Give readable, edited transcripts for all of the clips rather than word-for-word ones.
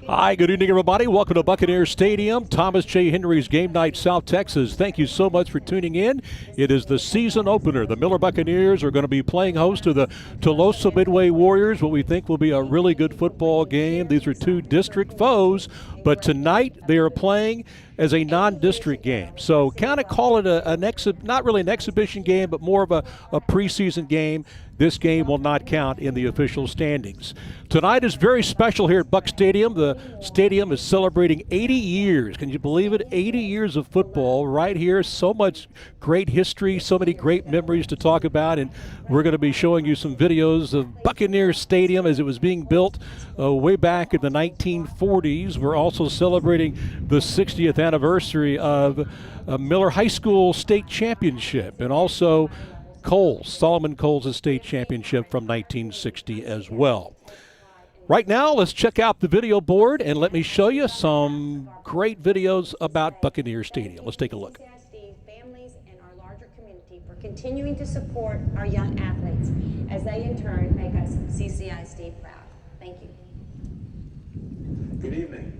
Hi, good evening, everybody. Welcome to Buccaneers Stadium, Thomas J. Henry's Game Night, South Texas. Thank you so much for tuning in. It is the season opener. The Miller Buccaneers are going to be playing host to the Tuloso-Midway Warriors, what we think will be a really good football game. These are two district foes, but tonight they are playing as a non-district game. So kind of call it not really an exhibition game, but more of a preseason game. This game will not count in the official standings. Tonight is very special here at Buck Stadium. The stadium is celebrating 80 years. Can you believe it? 80 years of football right here. So much great history, so many great memories to talk about, and we're going to be showing you some videos of Buccaneers Stadium as it was being built way back in the 1940s. We're also celebrating the 60th anniversary of Miller High School State Championship, and also Solomon Coles' state championship from 1960 as well. Right now, let's check out the video board and let me show you some great videos about Buccaneers Stadium. Let's take a look. Families and our larger community for continuing to support our young athletes as they in turn make us CCISD proud. Thank you. Good evening.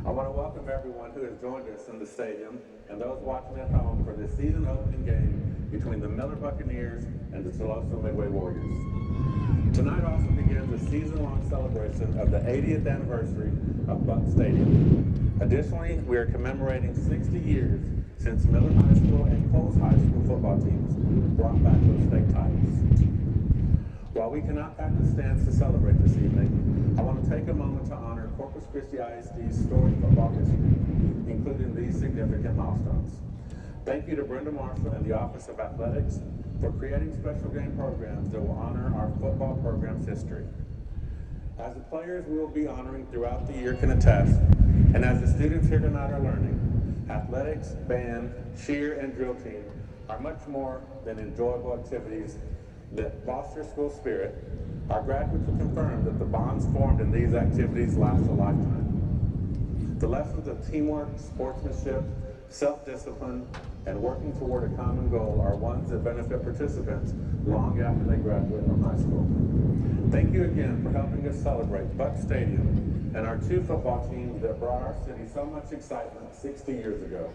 I want to welcome everyone who has joined us in the stadium and those watching at home for this season opening game between the Miller Buccaneers and the Tuloso-Midway Warriors. Tonight also begins a season-long celebration of the 80th anniversary of Buck Stadium. Additionally, we are commemorating 60 years since Miller High School and Coles High School football teams brought back those state titles. While we cannot pack the stands to celebrate this evening, I want to take a moment to honor Corpus Christi ISD's storied football history, including these significant milestones. Thank you to Brenda Marshall and the Office of Athletics for creating special game programs that will honor our football program's history. As the players we will be honoring throughout the year can attest, and as the students here tonight are learning, athletics, band, cheer, and drill team are much more than enjoyable activities that foster school spirit. Our graduates will confirm that the bonds formed in these activities last a lifetime. The lessons of teamwork, sportsmanship, self-discipline, and working toward a common goal are ones that benefit participants long after they graduate from high school. Thank you again for helping us celebrate Buck Stadium and our two football teams that brought our city so much excitement 60 years ago.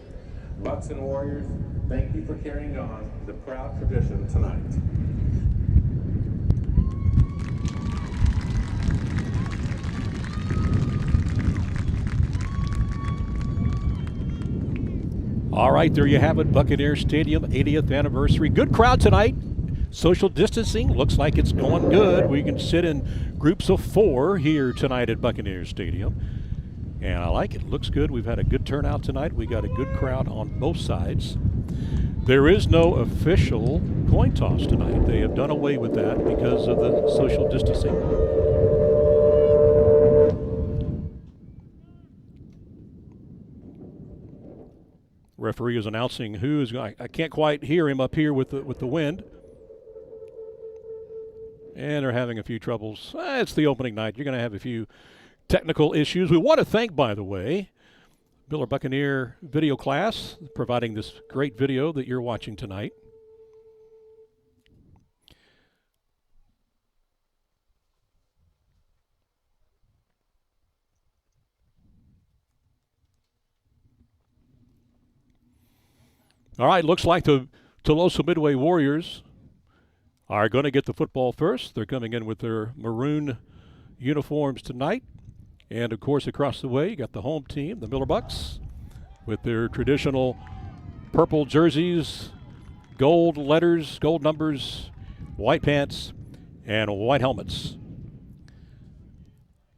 Bucks and Warriors, thank you for carrying on the proud tradition tonight. All right, there you have it, Buccaneers Stadium, 80th anniversary. Good crowd tonight. Social distancing looks like it's going good. We can sit in groups of 4 here tonight at Buccaneers Stadium. And I like it. Looks good. We've had a good turnout tonight. We got a good crowd on both sides. There is no official coin toss tonight. They have done away with that because of the social distancing. Referee is announcing who is going. I can't quite hear him up here with the wind. And they're having a few troubles. It's the opening night. You're going to have a few technical issues. We want to thank, by the way, Miller Buccaneer video class, providing this great video that you're watching tonight. All right, looks like the Tuloso-Midway Warriors are going to get the football first. They're coming in with their maroon uniforms tonight. And, of course, across the way, you got the home team, the Miller Bucks, with their traditional purple jerseys, gold letters, gold numbers, white pants, and white helmets.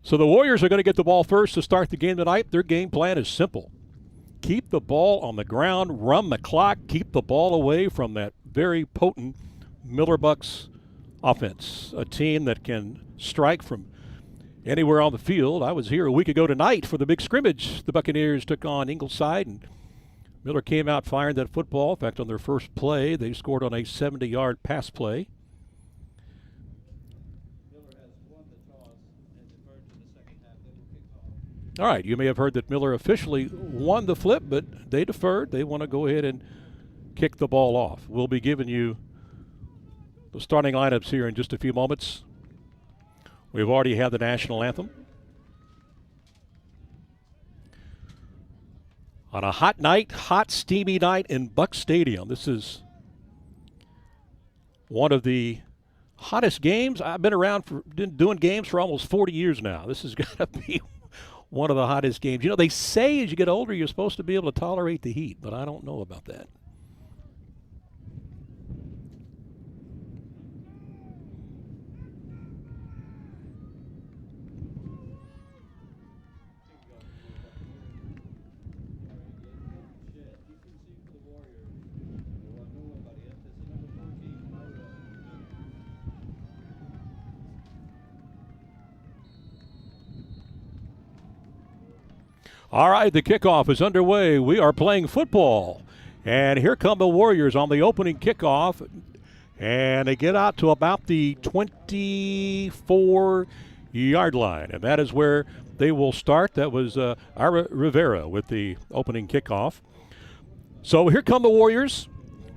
So the Warriors are going to get the ball first to start the game tonight. Their game plan is simple. Keep the ball on the ground, run the clock, keep the ball away from that very potent Miller Bucks offense. A team that can strike from anywhere on the field. I was here a week ago tonight for the big scrimmage. The Buccaneers took on Ingleside, and Miller came out firing that football. In fact, on their first play, they scored on a 70-yard pass play. All right, you may have heard that Miller officially won the flip, but they deferred. They want to go ahead and kick the ball off. We'll be giving you the starting lineups here in just a few moments. We've already had the national anthem. on a hot night, hot, steamy night in Buck Stadium. This is one of the hottest games. I've been around for doing games for almost 40 years now. This has got to be one of the hottest games. You know, they say as you get older, you're supposed to be able to tolerate the heat, but I don't know about that. All right, the kickoff is underway. We are playing football. And here come the Warriors on the opening kickoff. And they get out to about the 24-yard line. And that is where they will start. That was Ira Rivera with the opening kickoff. So here come the Warriors.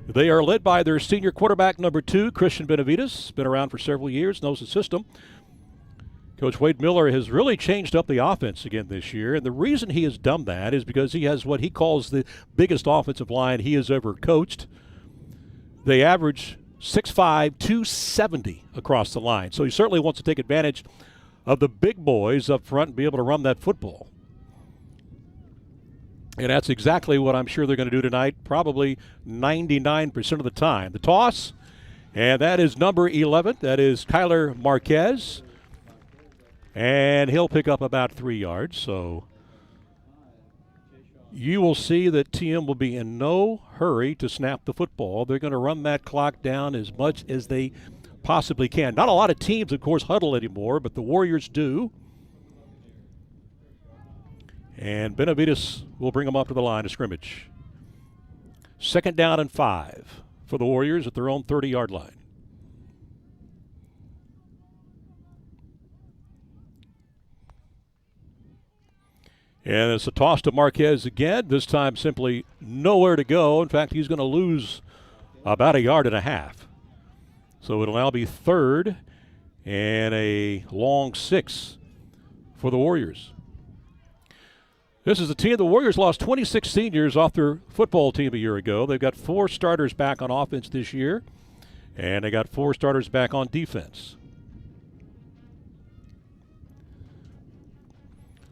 They are led by their senior quarterback, number 2, Christian Benavides. Been around for several years, knows the system. Coach Wade Miller has really changed up the offense again this year, and the reason he has done that is because he has what he calls the biggest offensive line he has ever coached. They average 6'5", 270 across the line, so he certainly wants to take advantage of the big boys up front and be able to run that football. And that's exactly what I'm sure they're going to do tonight, probably 99% of the time. The toss, and that is number 11. That is Kyler Marquez. And he'll pick up about 3 yards. So you will see that TM will be in no hurry to snap the football. They're going to run that clock down as much as they possibly can. Not a lot of teams, of course, huddle anymore, but the Warriors do. And Benavides will bring them up to the line of scrimmage. 2nd down and 5 for the Warriors at their own 30-yard line. And it's a toss to Marquez again, this time simply nowhere to go. In fact, he's going to lose about 1.5 yards. So it'll now be 3rd and a long 6 for the Warriors. This is a team. The Warriors lost 26 seniors off their football team a year ago. They've got 4 starters back on offense this year, and they got 4 starters back on defense.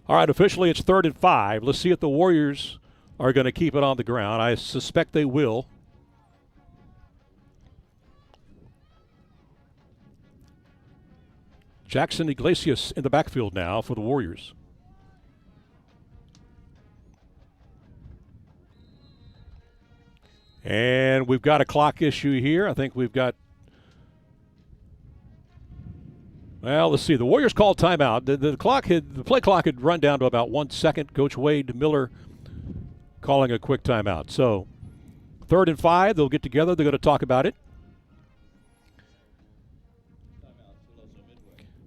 All right, officially it's 3rd and 5. Let's see if the Warriors are going to keep it on the ground. I suspect they will. Jackson Iglesias in the backfield now for the Warriors. And we've got a clock issue here. I think we've got, well, let's see. The Warriors called timeout. The play clock had run down to about 1 second. Coach Wade Miller calling a quick timeout. So 3rd and 5, they'll get together. They're going to talk about it.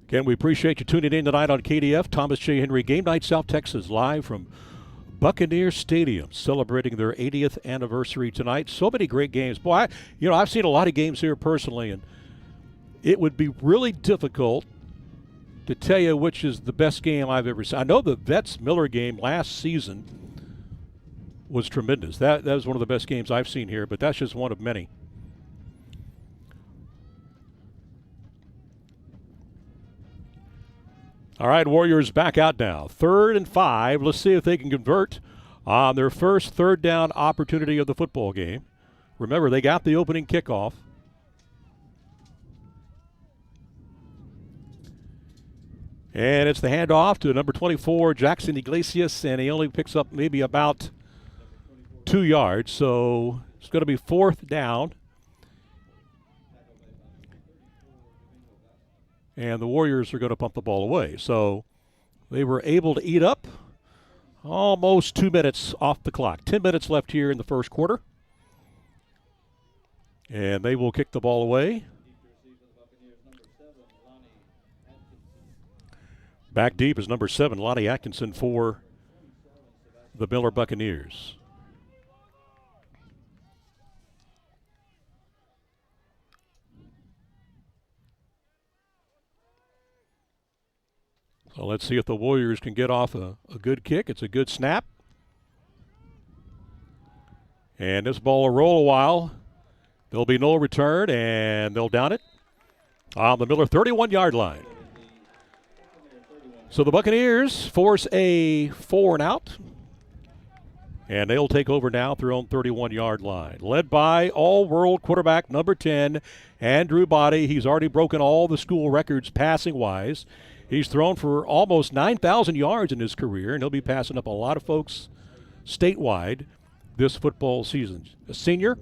Again, we appreciate you tuning in tonight on KDF. Thomas J. Henry Game Night South Texas, live from Buccaneers Stadium, celebrating their 80th anniversary tonight. So many great games. Boy, I've seen a lot of games here personally, and it would be really difficult to tell you which is the best game I've ever seen. I know the Vets-Miller game last season was tremendous. That was one of the best games I've seen here, but that's just one of many. All right, Warriors back out now. 3rd and 5. Let's see if they can convert on their first 3rd down opportunity of the football game. Remember, they got the opening kickoff. And it's the handoff to number 24, Jackson Iglesias, and he only picks up maybe about 2 yards. So it's going to be 4th down. And the Warriors are going to pump the ball away. So they were able to eat up almost 2 minutes off the clock. 10 minutes left here in the first quarter. And they will kick the ball away. Back deep is number 7, Lonnie Atkinson for the Miller Buccaneers. So let's see if the Warriors can get off a good kick. It's a good snap. And this ball will roll a while. There'll be no return, and they'll down it on the Miller 31-yard line. So the Buccaneers force a 4-and-out. And they'll take over now at their own 31-yard line. Led by all-world quarterback number 10, Andrew Body. He's already broken all the school records passing-wise. He's thrown for almost 9,000 yards in his career, and he'll be passing up a lot of folks statewide this football season. A senior,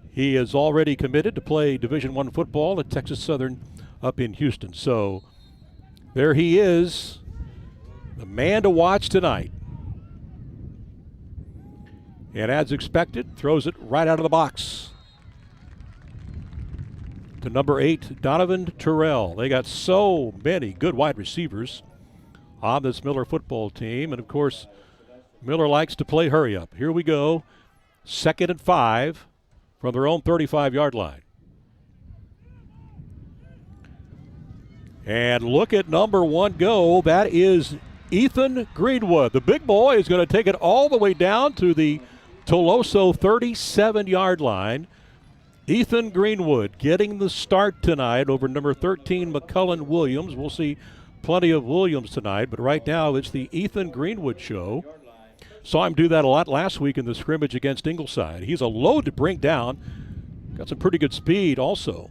he is already committed to play Division I football at Texas Southern up in Houston. So there he is, the man to watch tonight. And as expected, throws it right out of the box to number 8, Donovan Terrell. They got so many good wide receivers on this Miller football team. And, of course, Miller likes to play hurry up. Here we go. 2nd and 5 from their own 35-yard line. And look at number 1 go. That is Ethan Greenwood. The big boy is going to take it all the way down to the Tuloso 37-yard line. Ethan Greenwood getting the start tonight over number 13, McCullen Williams. We'll see plenty of Williams tonight, but right now it's the Ethan Greenwood show. Saw him do that a lot last week in the scrimmage against Ingleside. He's a load to bring down. Got some pretty good speed also.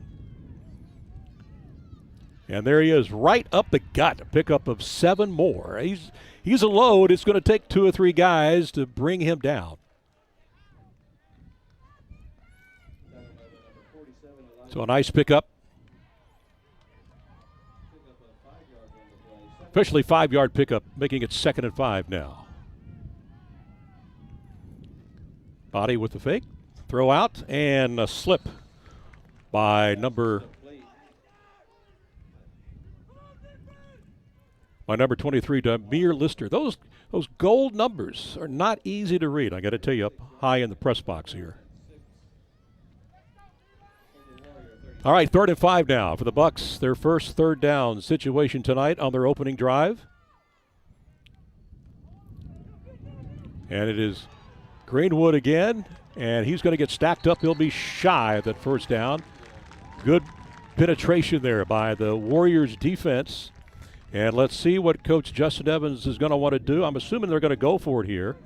And there he is right up the gut, a pickup of 7 more. He's a load. It's going to take 2 or 3 guys to bring him down. So a nice pickup. Officially 5-yard pickup, making it 2nd and 5 now. Body with the fake. Throw out and a slip by number 23, Demir Lister. Those gold numbers are not easy to read. I got to tell you, up high in the press box here. All right, 3rd and 5 now for the Bucs. Their first 3rd down situation tonight on their opening drive. And it is Greenwood again, and he's going to get stacked up. He'll be shy of that 1st down. Good penetration there by the Warriors defense. And let's see what Coach Justin Evans is going to want to do. I'm assuming they're going to go for it here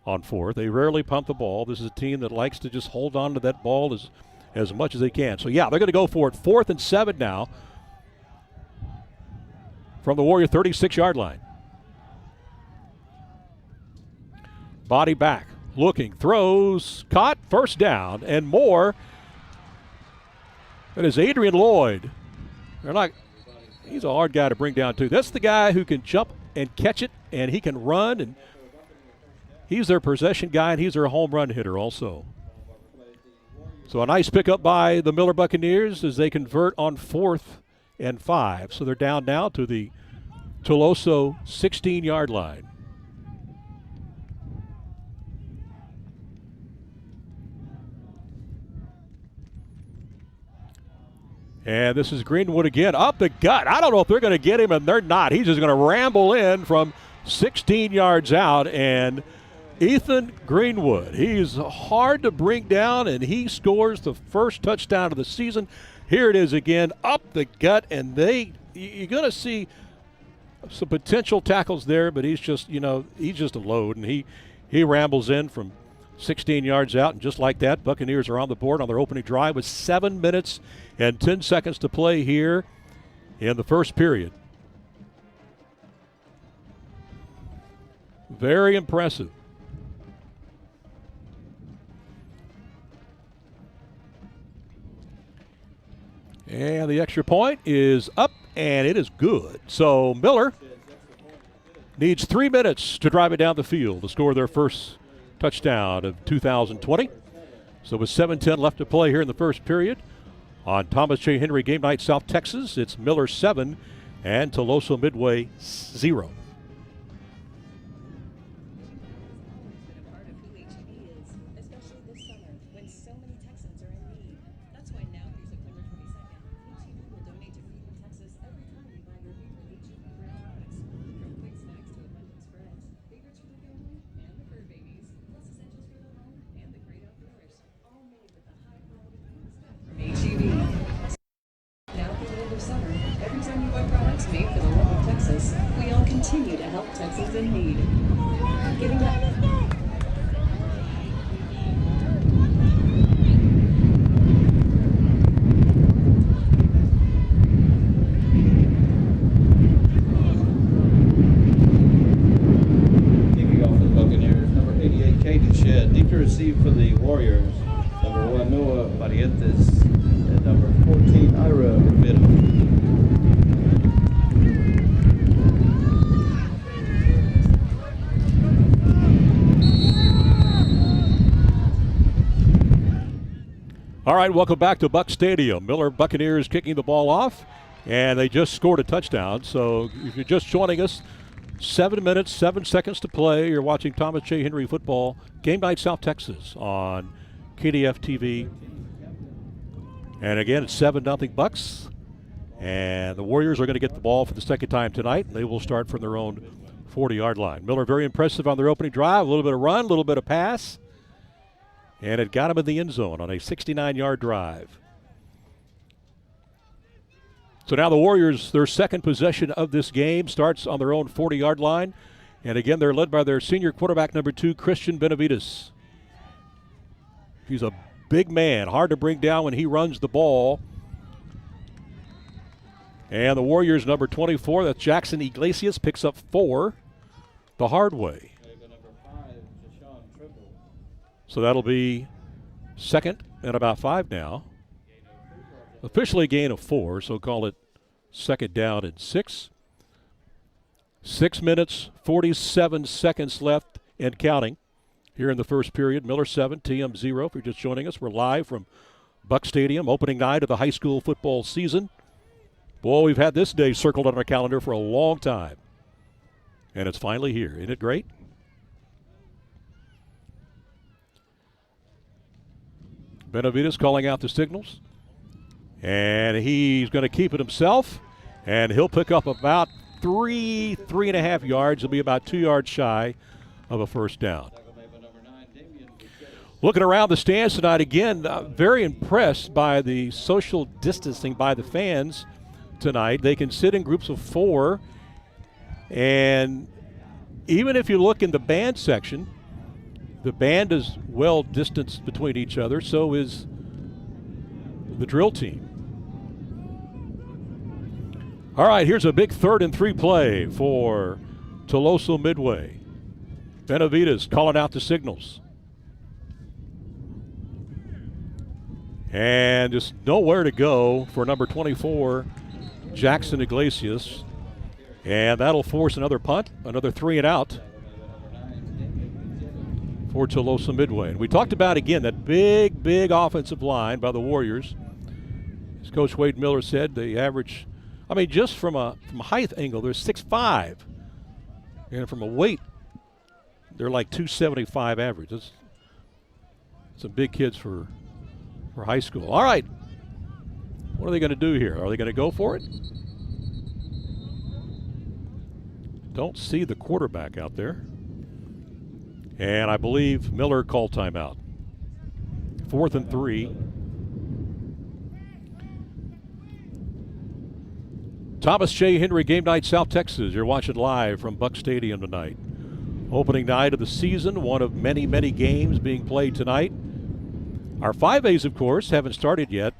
on 4th. They rarely punt the ball. This is a team that likes to just hold on to that ball as much as they can. So, yeah, they're going to go for it. 4th and 7 now from the Warrior 36-yard line. Body back, looking, throws, caught, 1st down, and more. That is Adrian Lloyd. He's a hard guy to bring down, too. That's the guy who can jump and catch it, and he can run, and he's their possession guy, and he's their home run hitter also. So a nice pickup by the Miller Buccaneers as they convert on 4th and 5. So they're down now to the Tuloso 16-yard line. And this is Greenwood again, up the gut. I don't know if they're going to get him, and they're not. He's just going to ramble in from 16 yards out, and Ethan Greenwood, he's hard to bring down, and he scores the first touchdown of the season. Here it is again, up the gut, and you're going to see some potential tackles there, but he's just a load, and he rambles in from 16 yards out, and just like that, Buccaneers are on the board on their opening drive with 7 minutes and 10 seconds to play here in the first period. Very impressive. And the extra point is up, and it is good. So Miller needs 3 minutes to drive it down the field to score their first touchdown of 2020. So with 7:10 left to play here in the first period on Thomas J. Henry Game Night South Texas, it's Miller 7 and Tuloso-Midway 0. continue to help Texans in need. Giving up. Kicking off for the Buccaneers, number 88, Caden Shedd. Deep to receive for the Warriors, number 1, Noah Barrientos, and number 14, Ira Romero. All right, welcome back to Buck Stadium. Miller Buccaneers kicking the ball off, and they just scored a touchdown. So if you're just joining us, 7 minutes, 7 seconds to play. You're watching Thomas J. Henry football, Game Night South Texas on KDF TV. And again, it's 7-0 Bucks. And the Warriors are going to get the ball for the second time tonight. They will start from their own 40-yard line. Miller very impressive on their opening drive. A little bit of run, a little bit of pass. And it got him in the end zone on a 69-yard drive. So now the Warriors, their second possession of this game, starts on their own 40-yard line. And again, they're led by their senior quarterback, number 2, Christian Benavides. He's a big man, hard to bring down when he runs the ball. And the Warriors, number 24, that's Jackson Iglesias, picks up 4 the hard way. So that'll be second and about 5 now. Officially a gain of 4, so call it second down and 6. 6 minutes, 47 seconds left and counting here in the first period. Miller 7, TM 0. If you're just joining us, we're live from Buck Stadium, opening night of the high school football season. Boy, we've had this day circled on our calendar for a long time. And it's finally here. Isn't it great? Benavides calling out the signals. And he's going to keep it himself. And he'll pick up about 3.5 yards. He'll be about 2 yards shy of a first down. Looking around the stands tonight, again, very impressed by the social distancing by the fans tonight. They can sit in groups of 4. And even if you look in the band section, the band is well distanced between each other, so is the drill team. All right, here's a big 3rd and 3 play for Tuloso-Midway. Benavides calling out the signals. And just nowhere to go for number 24, Jackson Iglesias. And that'll force another punt, another 3 and out for Tuloso-Midway. And we talked about, again, that big offensive line by the Warriors. As Coach Wade Miller said, the average, I mean, just from a height angle, they're 6'5". And from a weight, they're like 275 average. That's some big kids for high school. All right. What are they going to do here? Are they going to go for it? Don't see the quarterback out there. And I believe Miller called timeout. 4th and 3. Thomas J. Henry, Game Night South Texas. You're watching live from Buck Stadium tonight. Opening night of the season, one of many games being played tonight. Our 5As, of course, haven't started yet.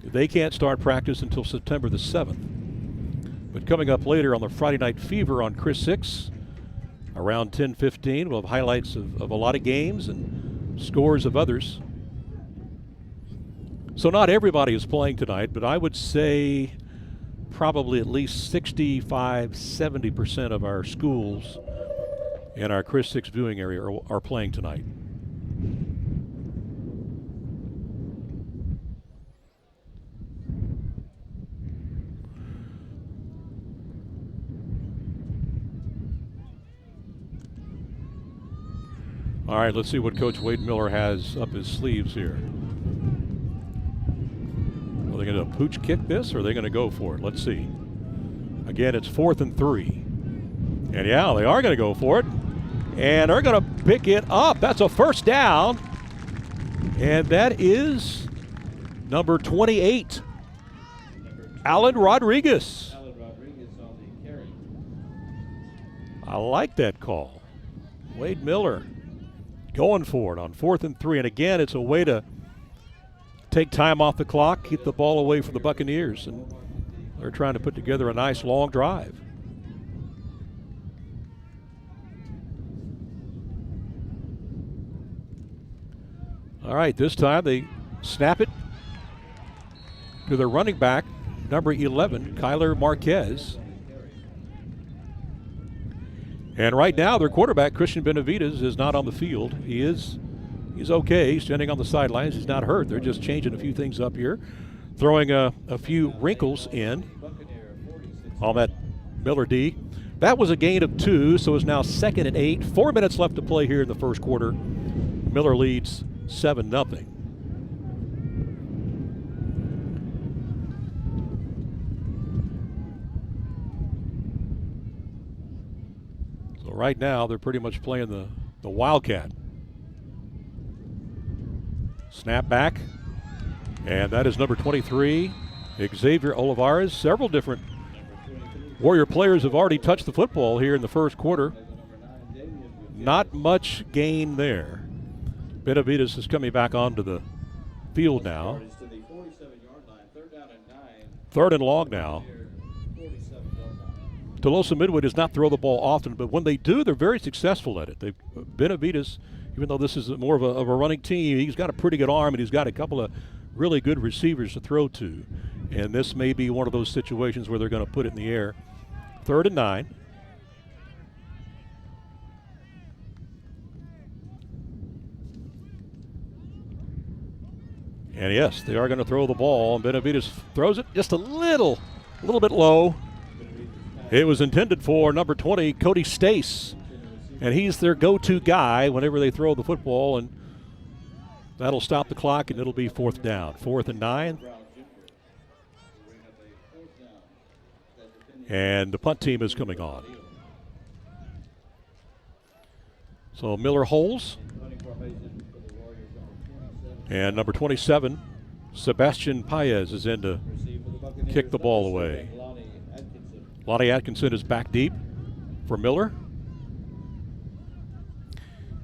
They can't start practice until September the 7th. But coming up later on the Friday Night Fever on Chris 6, around 10:15, we'll have highlights of a lot of games and scores of others. So not everybody is playing tonight, but I would say probably at least 65-70% of our schools in our Chris 6 viewing area are playing tonight. All right, let's see what Coach Wade Miller has up his sleeves here. Are they going to pooch kick this, or are they going to go for it? Let's see. Again, it's 4th and 3. And yeah, they are going to go for it. And they're going to pick it up. That's a first down. And that is number 28, Alan Rodriguez. I like that call. Wade Miller going for it on 4th and 3. And again, it's a way to take time off the clock, keep the ball away from the Buccaneers. And they're trying to put together a nice long drive. All right, this time they snap it to their running back, number 11, Kyler Marquez. And right now, their quarterback, Christian Benavides, is not on the field. He's okay. He's standing on the sidelines. He's not hurt. They're just changing a few things up here, throwing a few wrinkles in on that Miller D. That was a gain of 2, so it's now 2nd and 8. 4 minutes left to play here in the first quarter. Miller leads 7-0. So right now they're pretty much playing the Wildcat. Snap back, and that is number 23, Xavier Olivares. Several different Warrior players have already touched the football here in the first quarter. Not much gain there. Benavides is coming back onto the field now. 3rd and long now. Tuloso-Midway does not throw the ball often, but when they do, they're very successful at it. Benavides, even though this is more of a running team, he's got a pretty good arm, and he's got a couple of really good receivers to throw to. And this may be one of those situations where they're going to put it in the air. 3rd and 9. And yes, they are going to throw the ball, and Benavides throws it just a little bit low. It was intended for number 20, Cody Stace, and he's their go-to guy whenever they throw the football, and that'll stop the clock, and it'll be 4th down. 4th and 9. And the punt team is coming on. So Miller holds. And number 27, Sebastian Paez, is in to kick the ball away. Lonnie Atkinson is back deep for Miller.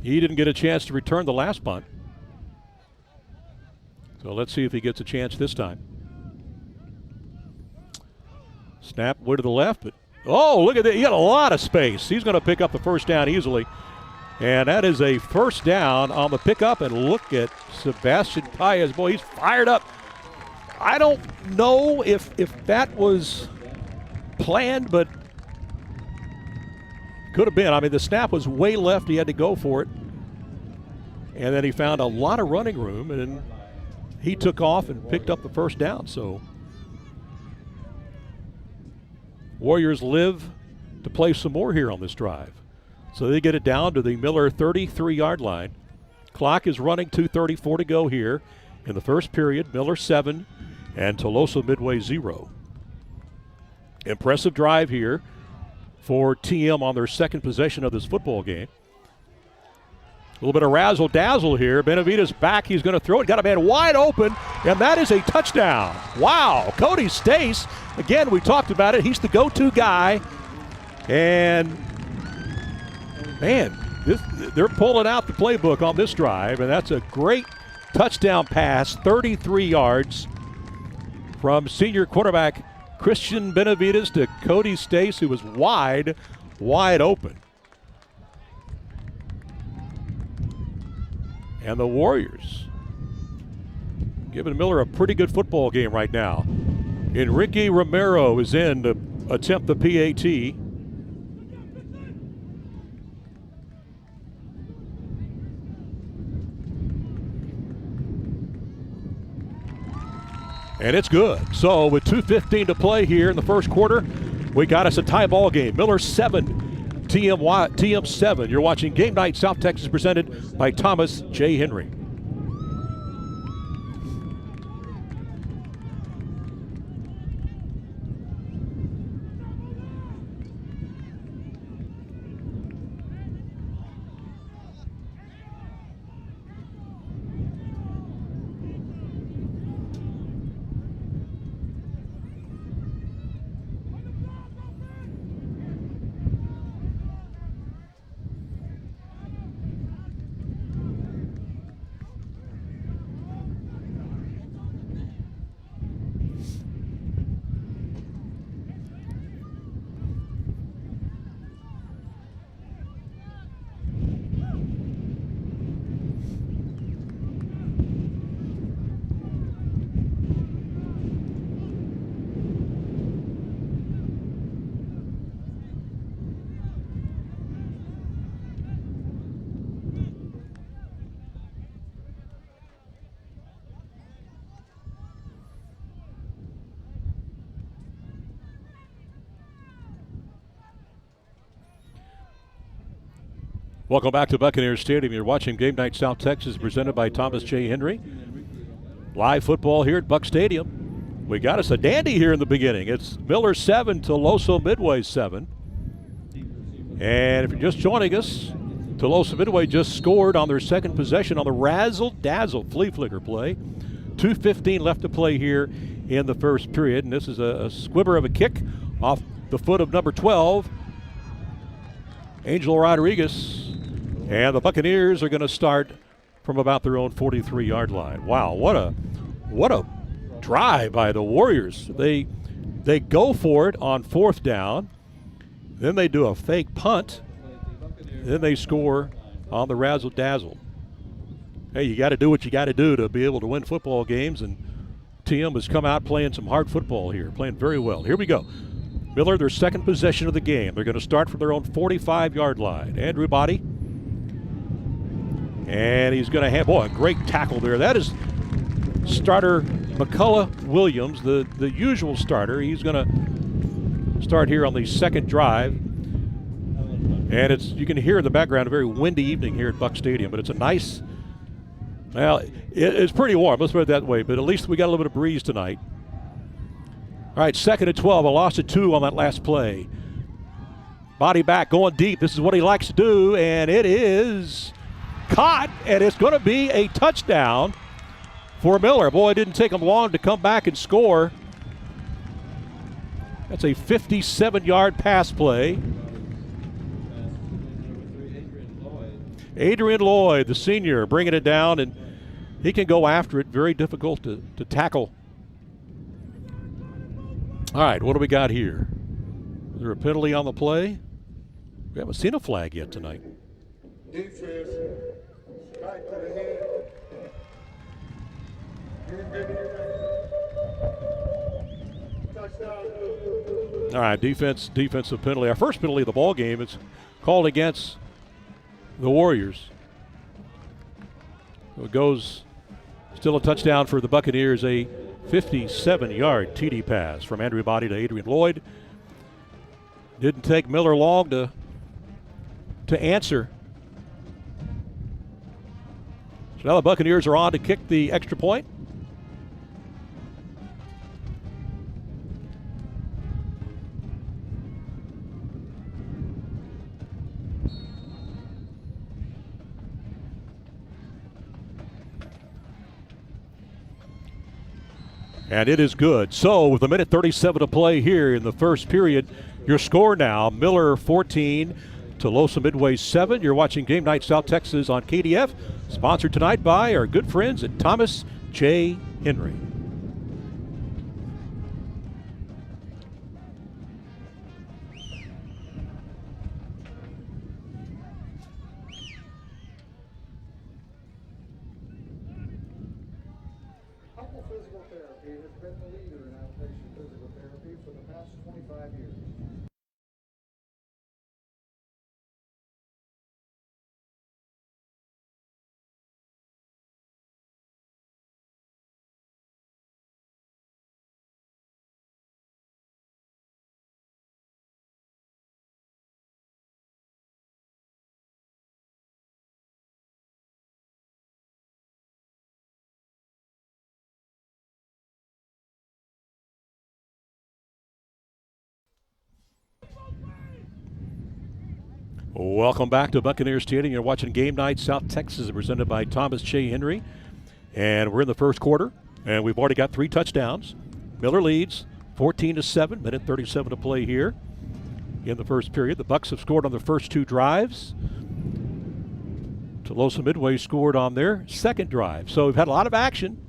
He didn't get a chance to return the last punt. So let's see if he gets a chance this time. Snap way to the left, but oh, look at that. He got a lot of space. He's going to pick up the first down easily. And that is a first down on the pickup. And look at Sebastian Paez. Boy, he's fired up. I don't know if that was planned, but could have been. I mean, the snap was way left. He had to go for it. And then he found a lot of running room, and he took off and picked up the first down. So Warriors live to play some more here on this drive. So they get it down to the Miller 33-yard line. Clock is running, 2:34 to go here in the first period. Miller 7 and Tuloso-Midway 0. Impressive drive here for TM on their second possession of this football game. A little bit of razzle-dazzle here. Benavides back. He's going to throw it. Got a man wide open, and that is a touchdown. Wow. Cody Stace, again, we talked about it. He's the go-to guy. And, man, they're pulling out the playbook on this drive, and that's a great touchdown pass, 33 yards from senior quarterback Christian Benavides to Cody Stace, who was wide open. And the Warriors giving Miller a pretty good football game right now. Enrique Romero is in to attempt the PAT. And it's good. So with 2:15 to play here in the first quarter, we got us a tie ball game. Miller 7. TM 7. You're watching Game Night South Texas, presented by Thomas J. Henry. Welcome back to Buccaneers Stadium. You're watching Game Night South Texas, presented by Thomas J. Henry. Live football here at Buck Stadium. We got us a dandy here in the beginning. It's Miller 7, Tuloso-Midway 7. And if you're just joining us, Tuloso-Midway just scored on their second possession on the razzle-dazzle flea flicker play. 2:15 left to play here in the first period, and this is a squibber of a kick off the foot of number 12, Angel Rodriguez. And the Buccaneers are going to start from about their own 43-yard line. Wow, what a drive by the Warriors. They go for it on fourth down. Then they do a fake punt. Then they score on the razzle-dazzle. Hey, you got to do what you got to do to be able to win football games, and TM has come out playing some hard football here, playing very well. Here we go. Miller, their second possession of the game. They're going to start from their own 45-yard line. Andrew Body. And he's going to have, boy, a great tackle there. That is starter McCullough Williams, the usual starter. He's going to start here on the second drive. And you can hear in the background a very windy evening here at Buck Stadium, but it's a nice, well, it's pretty warm, let's put it that way, but at least we got a little bit of breeze tonight. All right, 2nd and 12, a loss of 2 on that last play. Body back, going deep. This is what he likes to do, and it is caught, and it's going to be a touchdown for Miller. Boy, it didn't take him long to come back and score. That's a 57-yard pass play. Adrian Lloyd, the senior, bringing it down, and he can go after it. Very difficult to tackle. All right, what do we got here? Is there a penalty on the play? We haven't seen a flag yet tonight. Defense, right to the head. Touchdown. All right, defensive penalty. Our first penalty of the ball game. It's called against the Warriors. So it goes, still a touchdown for the Buccaneers, a 57-yard TD pass from Andrew Body to Adrian Lloyd. Didn't take Miller long to answer. So now the Buccaneers are on to kick the extra point. And it is good. So with a minute 37 to play here in the first period, your score now, Miller 14, Tuloso-Midway 7. You're watching Game Night South Texas on KDF, sponsored tonight by our good friends at Thomas J. Henry. Physical therapy has been the leader in outpatient physical therapy for the past 25 years. Welcome back to Buccaneers Stadium. You're watching Game Night South Texas, presented by Thomas J. Henry. And we're in the first quarter, and we've already got 3 touchdowns. Miller leads 14-7, minute 37 to play here in the first period. The Bucs have scored on their first 2 drives. Tuloso-Midway scored on their second drive. So we've had a lot of action.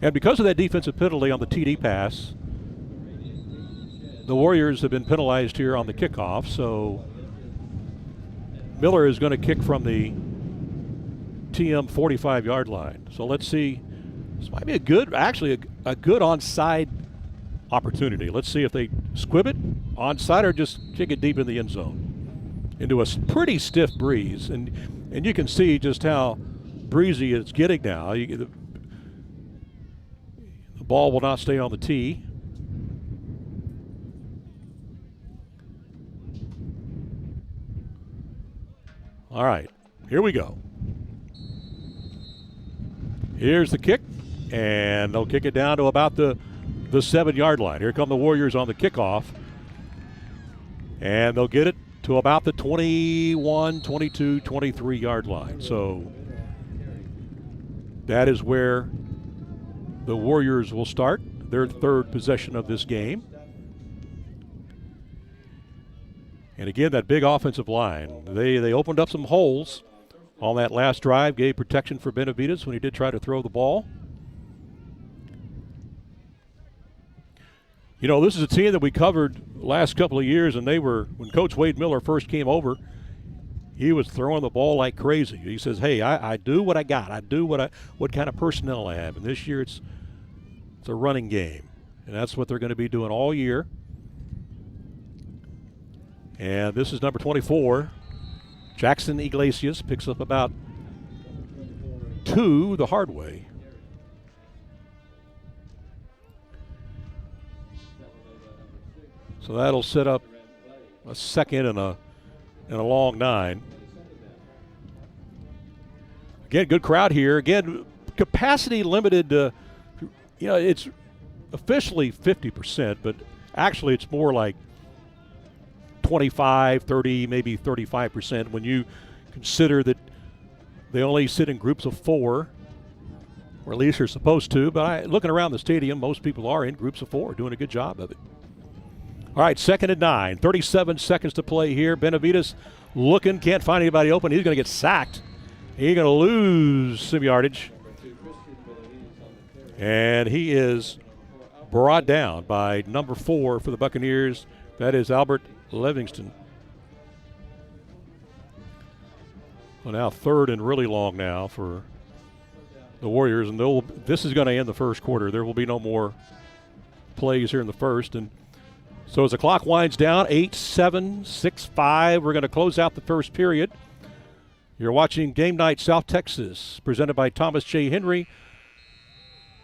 And because of that defensive penalty on the TD pass, the Warriors have been penalized here on the kickoff, so Miller is going to kick from the TM 45-yard line. So let's see. This might be a good onside opportunity. Let's see if they squib it onside or just kick it deep in the end zone into a pretty stiff breeze. And you can see just how breezy it's getting now. The ball will not stay on the tee. All right, here we go. Here's the kick, and they'll kick it down to about the 7-yard line. Here come the Warriors on the kickoff, and they'll get it to about the 21, 22, 23-yard line. So that is where the Warriors will start their third possession of this game. And again, that big offensive line, they opened up some holes on that last drive, gave protection for Benavides when he did try to throw the ball. You know, this is a team that we covered last couple of years, and they were, when Coach Wade Miller first came over, he was throwing the ball like crazy. He says, hey, I do what I got. I do what kind of personnel I have. And this year it's a running game. And that's what they're going to be doing all year. And this is number 24. Jackson Iglesias picks up about 2 the hard way. So that'll set up a second and a long 9. Again, good crowd here. Again, capacity limited. It's officially 50%, but actually it's more like 25, 30, maybe 35% when you consider that they only sit in groups of 4, or at least they're supposed to. But looking around the stadium, most people are in groups of 4, doing a good job of it. All right, 2nd and 9, 37 seconds to play here. Benavides looking, can't find anybody open. He's going to get sacked. He's going to lose some yardage. And he is brought down by number 4 for the Buccaneers. That is Albert Livingston. Well, now 3rd and really long now for the Warriors, and this is going to end the first quarter. There will be no more plays here in the first, and so as the clock winds down, 8-7, 6-5, we're going to close out the first period. You're watching Game Night South Texas, presented by Thomas J. Henry.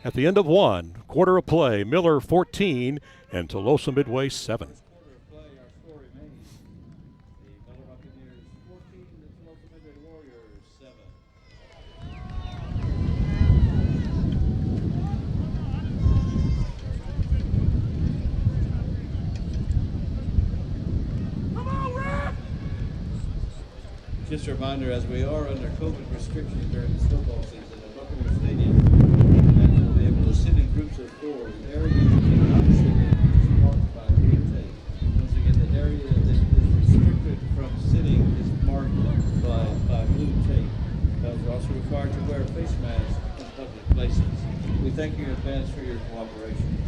At the end of 1 quarter of play, Miller 14 and Tuloso-Midway 7. Just a reminder, as we are under COVID restrictions during this football season at Buccaneers Stadium, and we'll be able to sit in groups of 4. The area you cannot sit in is marked by blue tape. Once again, the area that is restricted from sitting is marked by blue tape. We're also required to wear a face mask in public places. We thank you in advance for your cooperation.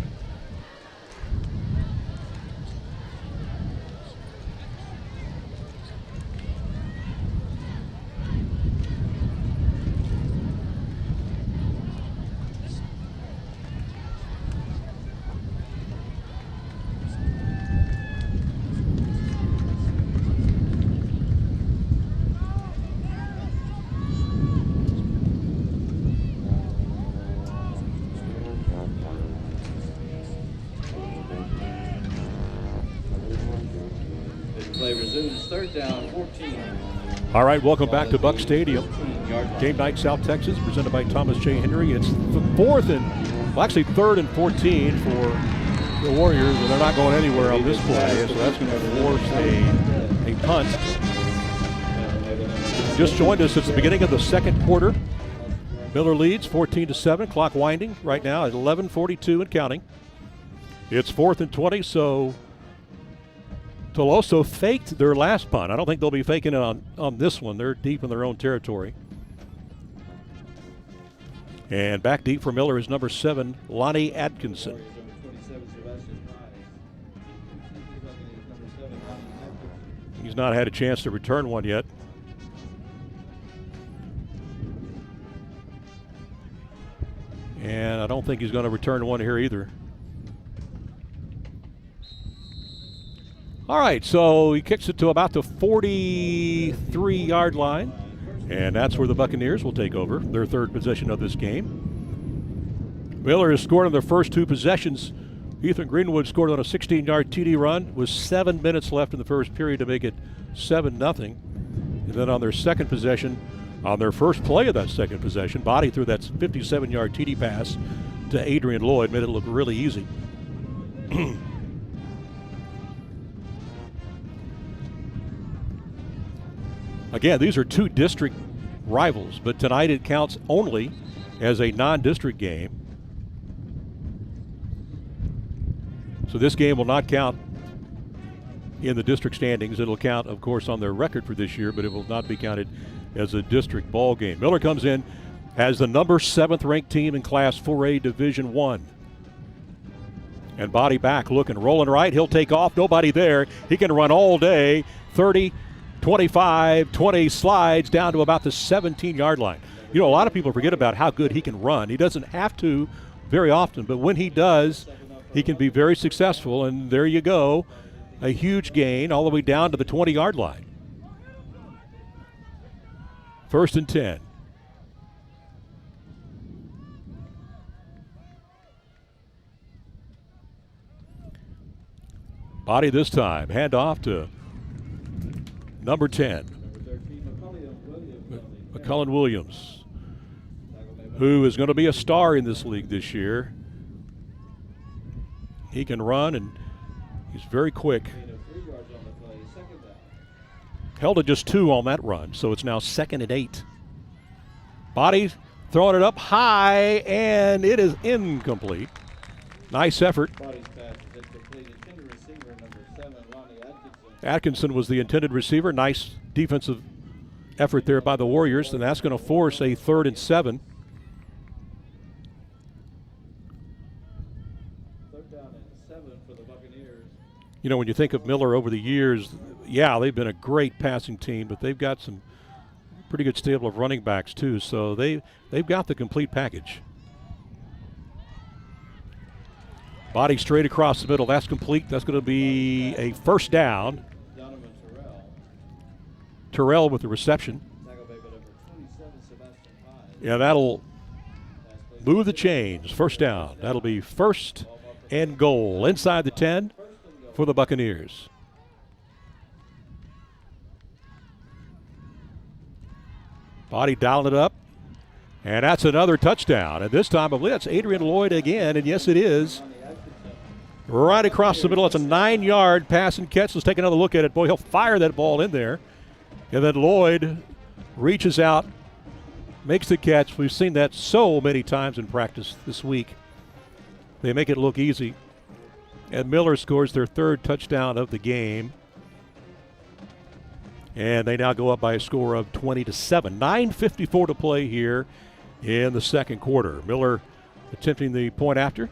Play resumes, 3rd down, 14. All right, welcome back to Buck Stadium. Game Night South Texas, presented by Thomas J. Henry. It's the 3rd and 14 for the Warriors, and they're not going anywhere on this play, so that's going to force a punt. Just joined us. It's the beginning of the second quarter. Miller leads 14-7, clock winding right now at 11:42 and counting. It's 4th and 20, so Tuloso faked their last punt. I don't think they'll be faking it on this one. They're deep in their own territory. And back deep for Miller is number 7, Lonnie Atkinson. He's not had a chance to return one yet. And I don't think he's going to return one here either. All right, so he kicks it to about the 43-yard line, and that's where the Buccaneers will take over their 3rd possession of this game. Miller has scored on their first 2 possessions. Ethan Greenwood scored on a 16-yard TD run with 7 minutes left in the first period to make it 7-0. And then on their second possession, on their first play of that second possession, Body threw that 57-yard TD pass to Adrian Lloyd, made it look really easy. Again, these are two district rivals, but tonight it counts only as a non-district game. So this game will not count in the district standings. It'll count, of course, on their record for this year, but it will not be counted as a district ball game. Miller comes in as the number 7th ranked team in Class 4A Division I. And Body back, looking, rolling right. He'll take off. Nobody there. He can run all day. 30, 25, 20, slides down to about the 17-yard line. You know, a lot of people forget about how good he can run. He doesn't have to very often, but when he does, he can be very successful. And there you go, a huge gain all the way down to the 20-yard line. 1st and 10. Body this time, hand off to number 10, McCullen Williams, who is going to be a star in this league this year. He can run and he's very quick. Held at just 2 on that run, so it's now 2nd and 8. Body throwing it up high, and it is incomplete. Nice effort. Atkinson was the intended receiver. Nice defensive effort there by the Warriors, and that's going to force a 3rd and 7. Third down and 7 for the Buccaneers. You know, when you think of Miller over the years, yeah, they've been a great passing team, but they've got some pretty good stable of running backs too, so they've got the complete package. Body straight across the middle. That's complete. That's going to be a 1st down. Terrell with the reception. Yeah, that'll move the chains. 1st down. That'll be 1st and goal inside the 10 for the Buccaneers. Body dialing it up. And that's another touchdown. And this time, I believe that's Adrian Lloyd again. And yes, it is. Right across the middle. It's a 9-yard pass and catch. Let's take another look at it. Boy, he'll fire that ball in there. And then Lloyd reaches out, makes the catch. We've seen that so many times in practice this week. They make it look easy. And Miller scores their 3rd touchdown of the game. And they now go up by a score of 20-7. 9:54 to play here in the 2nd quarter. Miller attempting the point after.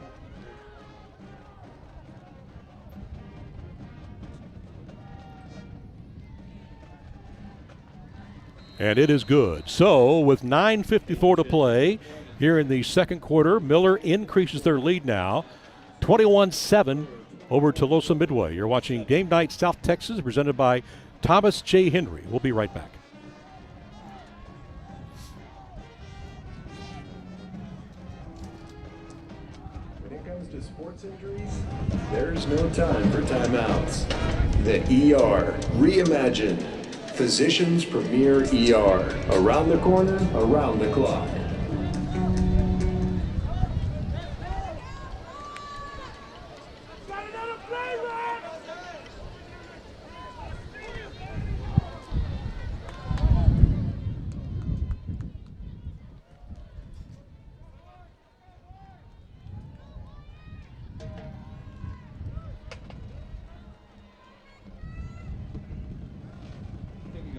And it is good. So with 9:54 to play here in the 2nd quarter, Miller increases their lead now, 21-7 over Tuloso-Midway. You're watching Game Night South Texas, presented by Thomas J. Henry. We'll be right back. When it comes to sports injuries, there's no time for timeouts. The ER reimagined. Physicians Premier ER. Around the corner, around the clock.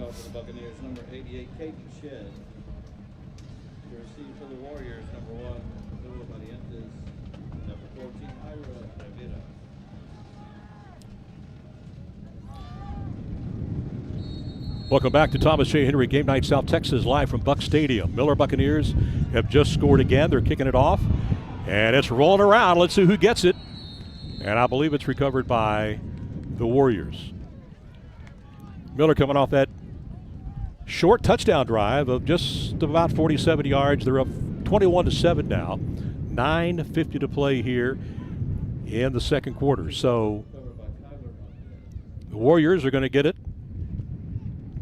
For the Buccaneers, number 88, Kate Shed. To receive for the Warriors, number 1, Villa Variantes, number 14, Ira Rivera. Welcome back to Thomas J. Henry Game Night South Texas, live from Buck Stadium. Miller Buccaneers have just scored again. They're kicking it off, and it's rolling around. Let's see who gets it. And I believe it's recovered by the Warriors. Miller coming off that short touchdown drive of just about 47 yards. They're up 21-7 now. 9:50 to play here in the 2nd quarter. So the Warriors are going to get it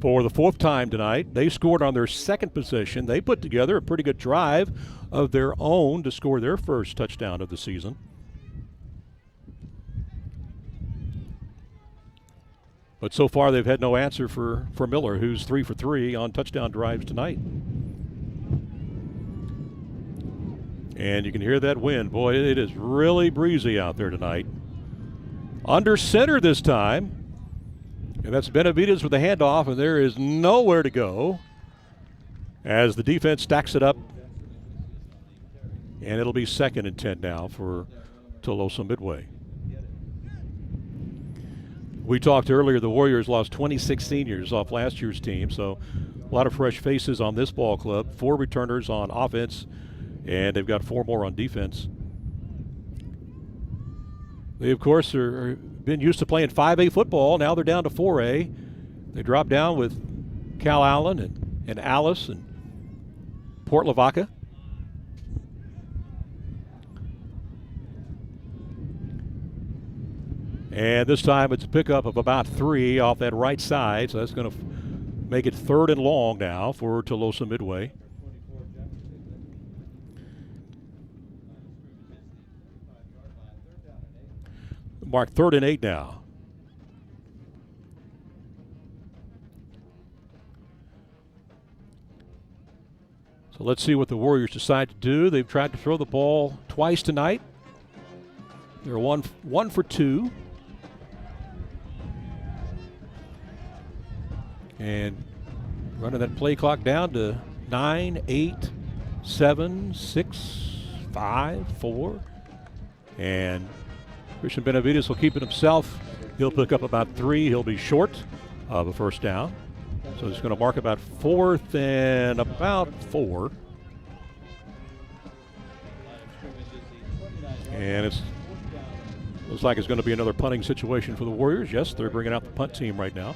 for the fourth time tonight. They scored on their second possession. They put together a pretty good drive of their own to score their first touchdown of the season. But so far, they've had no answer for Miller, who's 3 for 3 on touchdown drives tonight. And you can hear that wind. Boy, it is really breezy out there tonight. Under center this time. And that's Benavidez with the handoff, and there is nowhere to go as the defense stacks it up. And it'll be 2nd and 10 now for Tuloso-Midway. We talked earlier, the Warriors lost 26 seniors off last year's team, so a lot of fresh faces on this ball club. 4 returners on offense, and they've got 4 more on defense. They, of course, are been used to playing 5A football. Now they're down to 4A. They dropped down with Cal Allen and Alice and Port Lavaca. And this time it's a pickup of about 3 off that right side, so that's going to make it 3rd and long now for Tuloso-Midway. Mark 3rd and 8 now. So let's see what the Warriors decide to do. They've tried to throw the ball twice tonight. They're one for 2. And running that play clock down to 9, 8, 7, 6, 5, 4. And Christian Benavidez will keep it himself. He'll pick up about 3. He'll be short of a first down. So he's going to mark about 4th and about 4. And it looks like it's going to be another punting situation for the Warriors. Yes, they're bringing out the punt team right now.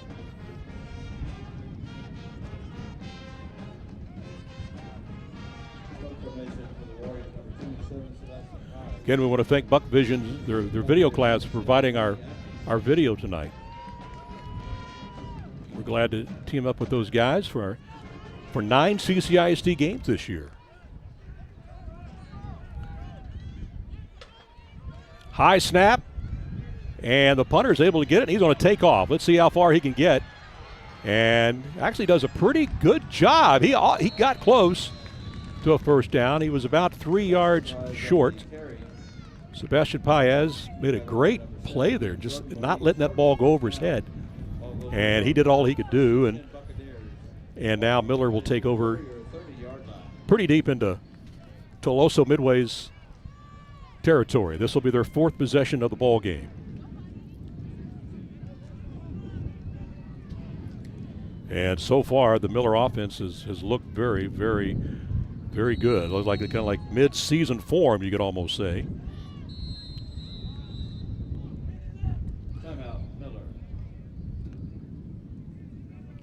Again, we want to thank Buck Vision, their video class, for providing our video tonight. We're glad to team up with those guys for 9 CCISD games this year. High snap, and the punter's able to get it, and he's going to take off. Let's see how far he can get. And actually does a pretty good job. He got close to a first down. He was about 3 yards short. Sebastian Paez made a great play there, just not letting that ball go over his head. And he did all he could do, and now Miller will take over pretty deep into Tuloso-Midway's territory. This will be their 4th possession of the ball game. And so far, the Miller offense has looked very, very, very good. It looks like kind of like mid-season form, you could almost say.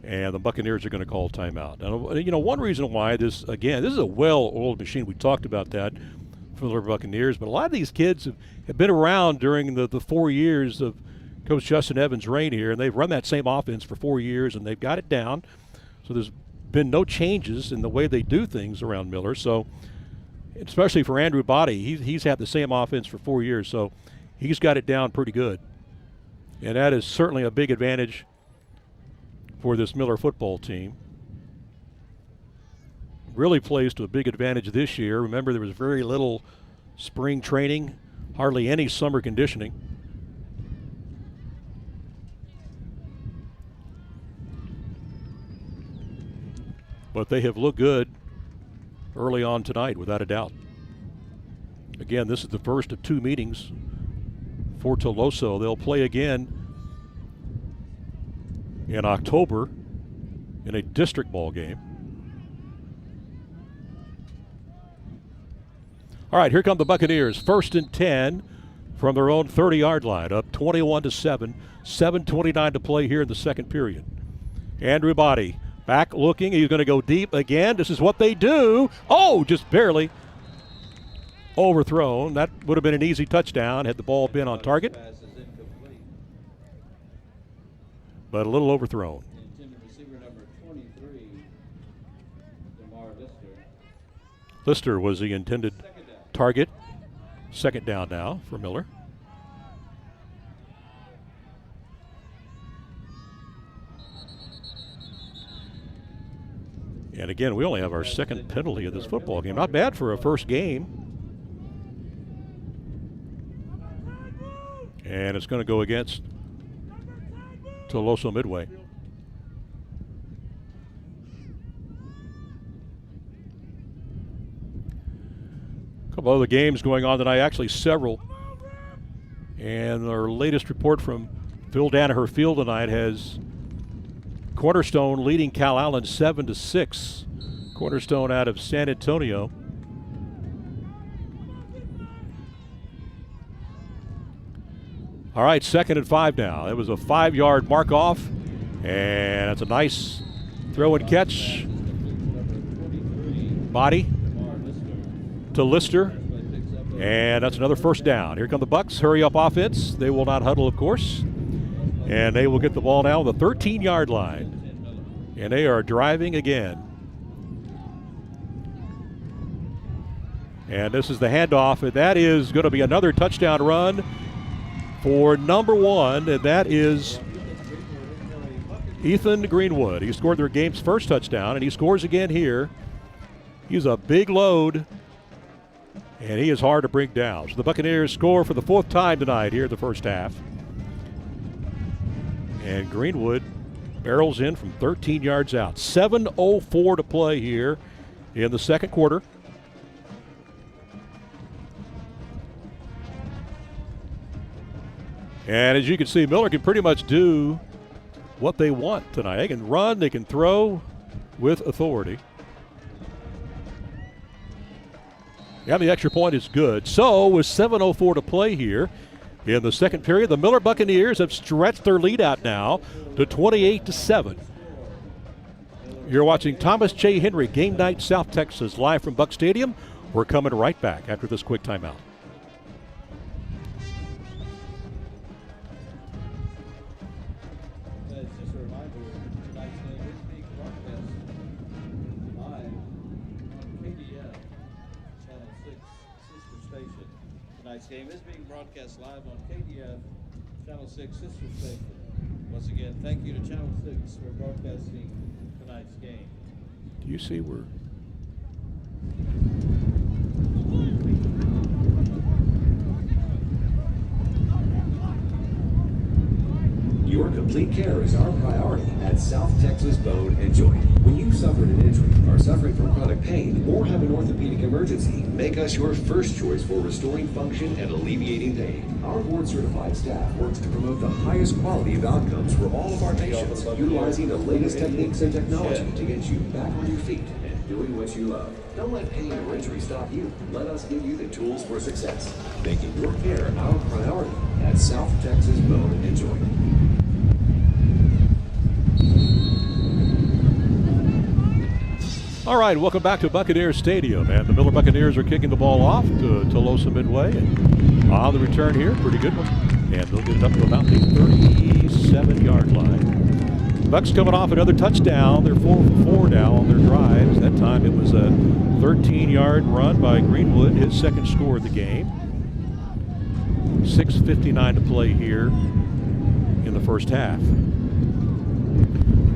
And the Buccaneers are going to call timeout. Now, you know, one reason why this is a well-oiled machine. We talked about that for the Buccaneers, but a lot of these kids have been around during the 4 years of Coach Justin Evans' reign here, and they've run that same offense for 4 years, and they've got it down. So there's been no changes in the way they do things around Miller. So, especially for Andrew Body, he's had the same offense for 4 years, so he's got it down pretty good. And that is certainly a big advantage for this Miller football team. Really plays to a big advantage this year. Remember, there was very little spring training, hardly any summer conditioning. But they have looked good early on tonight, without a doubt. Again, this is the first of 2 meetings for Tuloso. They'll play again in October in a district ball game. All right, here come the Buccaneers. 1st and 10 from their own 30-yard line, up 21-7. 7:29 to play here in the second period. Andrew Body back looking. He's going to go deep again. This is what they do. Oh, just barely overthrown. That would have been an easy touchdown had the ball been on target. But a little overthrown. Lister was the intended target. Second down now for Miller. And again, we only have our second penalty of this football game. Not bad for a first game. And it's going to go against Tuloso-Midway. A couple other games going on tonight, actually several. And our latest report from Phil Danaher Field tonight has Cornerstone leading Cal Allen 7-6. Cornerstone out of San Antonio. All right, 2nd and 5 now. It was a 5-yard mark off, and that's a nice throw and catch. Body to Lister, and that's another first down. Here come the Bucks. Hurry up offense. They will not huddle, of course, and they will get the ball now on the 13-yard line, and they are driving again. And this is the handoff, and that is going to be another touchdown run for number 1, and that is Ethan Greenwood. He scored their game's first touchdown, and he scores again here. He's a big load, and he is hard to bring down. So the Buccaneers score for the 4th time tonight here in the first half. And Greenwood barrels in from 13 yards out. 7:04 to play here in the second quarter. And as you can see, Miller can pretty much do what they want tonight. They can run, they can throw with authority. Yeah, the extra point is good. So with 7:04 to play here in the second period, the Miller Buccaneers have stretched their lead out now to 28-7. You're watching Thomas J. Henry Game Night South Texas live from Buck Stadium. We're coming right back after this quick timeout. Tonight's game is being broadcast live on KDF, Channel 6 sister station. Once again, thank you to Channel 6 for broadcasting tonight's game. Do you see where? Your complete care is our priority at South Texas Bone and Joint. When you suffered an injury, are suffering from chronic pain, or have an orthopedic emergency, make us your first choice for restoring function and alleviating pain. Our board-certified staff works to promote the highest quality of outcomes for all of our patients, utilizing the latest techniques and technology to get you back on your feet and doing what you love. Don't let pain or injury stop you. Let us give you the tools for success, making your care our priority at South Texas Bone and Joint. All right, welcome back to Buccaneers Stadium, and the Miller Buccaneers are kicking the ball off to Tuloso-Midway, and on the return here, pretty good one, and they'll get it up to about the 37-yard line. Bucks coming off another touchdown. They're 4 for 4 now on their drives. That time it was a 13-yard run by Greenwood, his second score of the game. 6:59 to play here in the first half.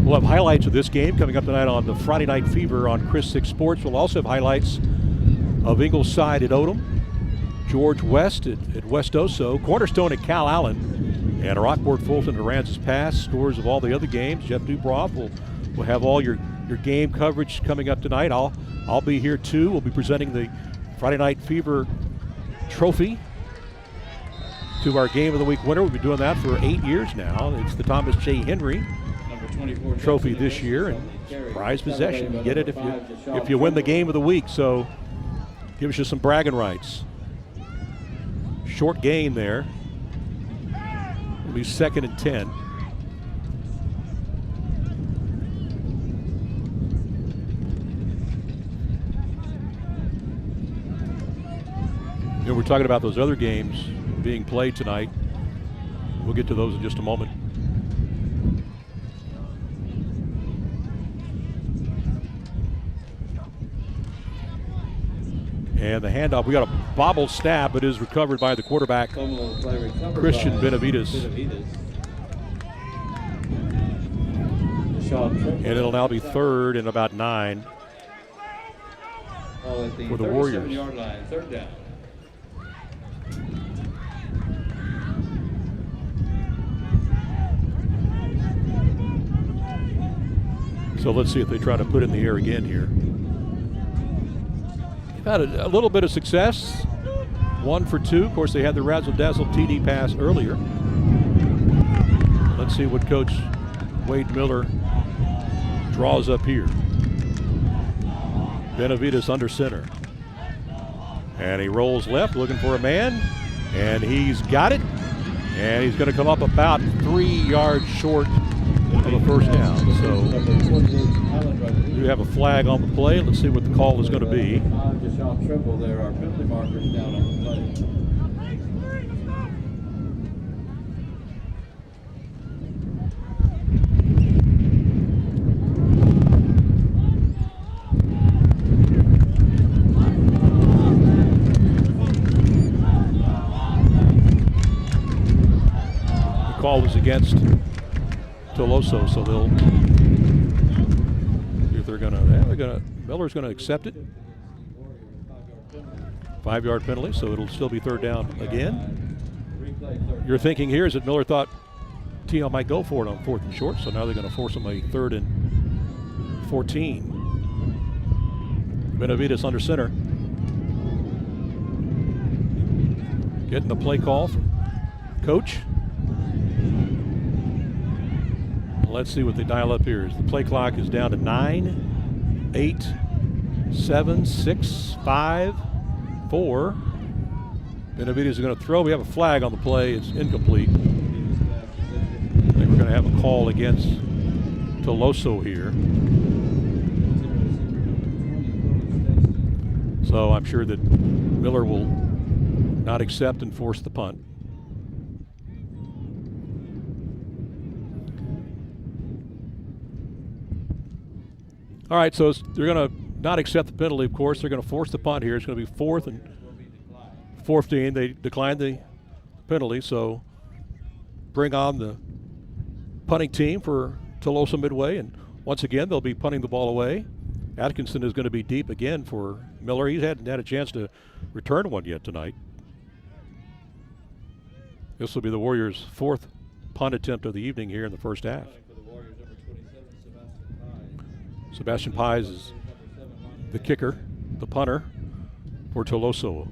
We'll have highlights of this game coming up tonight on the Friday Night Fever on Chris 6 Sports. We'll also have highlights of Ingleside at Odom, George West at West Oso, Cornerstone at Cal Allen, and Rockport Fulton at Aransas Pass. Scores of all the other games. Jeff Dubroff will have all your game coverage coming up tonight. I'll be here too. We'll be presenting the Friday Night Fever trophy to our Game of the Week winner. We've been doing that for 8 years now. It's the Thomas J. Henry trophy this year, and prize possession. You get it if you win the Game of the Week. So gives you some bragging rights. Short gain there. It'll be 2nd and 10. You know, we're talking about those other games being played tonight. We'll get to those in just a moment. And the handoff, we got a bobble snap. It is recovered by the quarterback, Christian Benavides. And it'll now be 3rd and about 9 for the Warriors. Yard line, 3rd down. So let's see if they try to put it in the air again here. They've had a little bit of success. 1 for 2. Of course, they had the razzle-dazzle TD pass earlier. Let's see what Coach Wade Miller draws up here. Benavides under center. And he rolls left looking for a man. And he's got it. And he's going to come up about 3 yards short of the first down. So we have a flag on the play. Let's see what the call is going to be. Just off triple there are penalty markers down on the play. The call was against Tuloso, so they'll if they're gonna Miller's gonna accept it. 5-yard penalty, so it'll still be 3rd down again. You're thinking here is that Miller thought TL might go for it on 4th and short, so now they're gonna force him a 3rd and 14. Benavides under center. Getting the play call from Coach. Let's see what they dial up here. The play clock is down to 9, 8, 7, 6, 5, 4. Benavides is going to throw. We have a flag on the play. It's incomplete. I think we're going to have a call against Tuloso here. So I'm sure that Miller will not accept and force the punt. All right, so they're going to not accept the penalty, of course. They're going to force the punt here. It's going to be 4th and 14. They declined the penalty, so bring on the punting team for Tuloso-Midway. And once again, they'll be punting the ball away. Atkinson is going to be deep again for Miller. He hadn't had a chance to return one yet tonight. This will be the Warriors' 4th punt attempt of the evening here in the first half. Sebastian Pies is the kicker, the punter for Tuloso.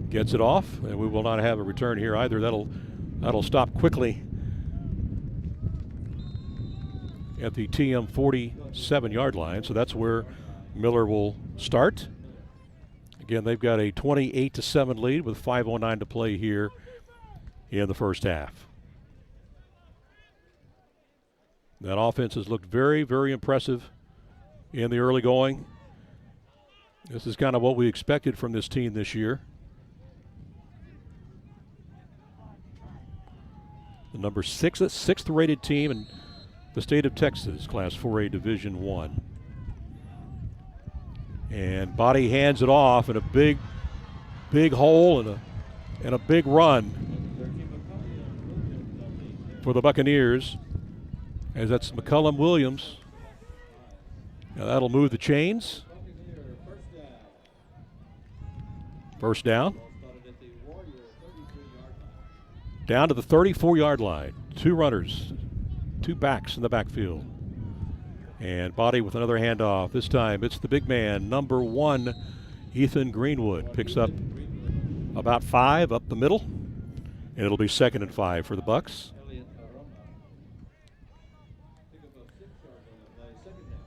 Gets it off, and we will not have a return here either. That'll stop quickly at the TM 47-yard line, so that's where Miller will start. Again, they've got a 28-7 lead with 5:09 to play here in the first half. That offense has looked very, very impressive in the early going. This is kind of what we expected from this team this year. The number 6th rated team in the state of Texas, Class 4A Division I. And Body hands it off in a big hole and a big run for the Buccaneers. As that's McCullum Williams. Now that'll move the chains. First down. Down to the 34-yard line. 2 runners, 2 backs in the backfield. And Body with another handoff. This time it's the big man, number 1, Ethan Greenwood. Picks up about 5 up the middle. And it'll be 2nd and 5 for the Bucks.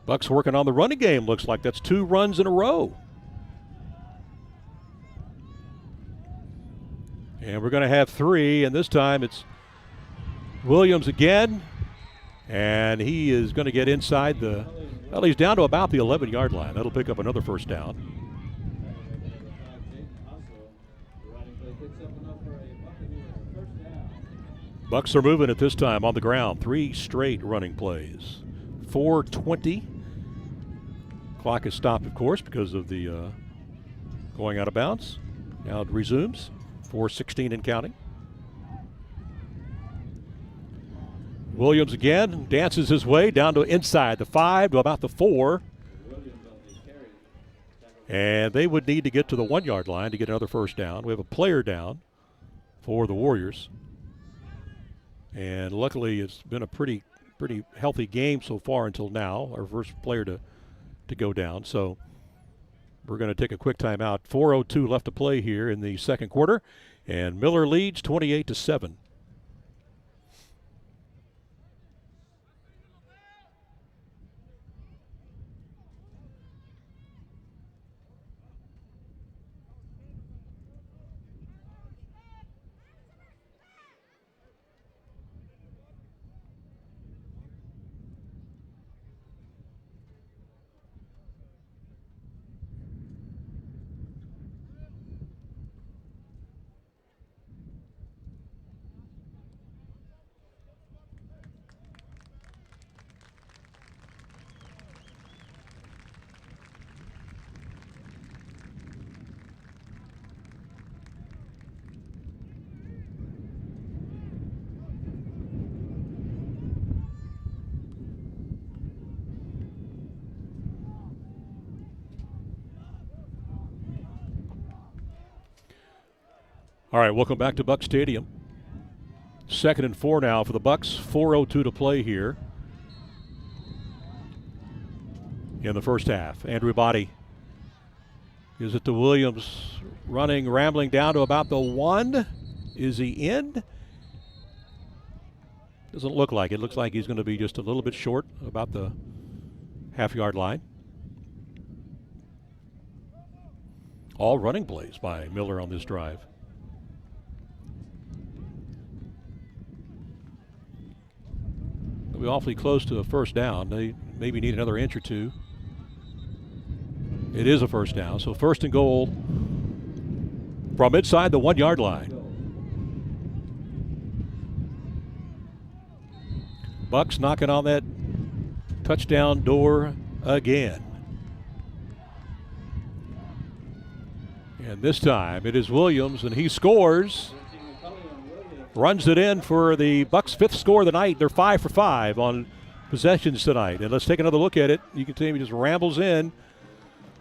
Bucks working on the running game, looks like. That's 2 runs in a row. And we're going to have 3, and this time it's Williams again. And he is going to get inside well, he's down to about the 11-yard line. That'll pick up another first down. Bucks are moving at this time on the ground. 3 straight running plays. 4:20 Clock is stopped, of course, because of the going out of bounds. Now it resumes. 4:16 and counting. Williams again dances his way down to inside the 5 to about the 4. And they would need to get to the 1 yard line to get another first down. We have a player down for the Warriors. And luckily it's been a pretty healthy game so far until now. Our first player to go down. So we're going to take a quick timeout. 4:02 left to play here in the second quarter. And Miller leads 28-7. All right, welcome back to Buck Stadium. 2nd and 4 now for the Bucks. 4:02 to play here in the first half. Andrew Body gives it to Williams, running, rambling down to about the 1. Is he in? Doesn't look like it. Looks like he's going to be just a little bit short, about the half-yard line. All running plays by Miller on this drive. We're awfully close to a first down. They maybe need another inch or two. It is a first down, so 1st and goal from inside the 1 yard line. Bucks knocking on that touchdown door again. And this time it is Williams, and he scores. Runs it in for the Bucks' 5th score of the night. They're 5 for 5 on possessions tonight. And let's take another look at it. You can see he just rambles in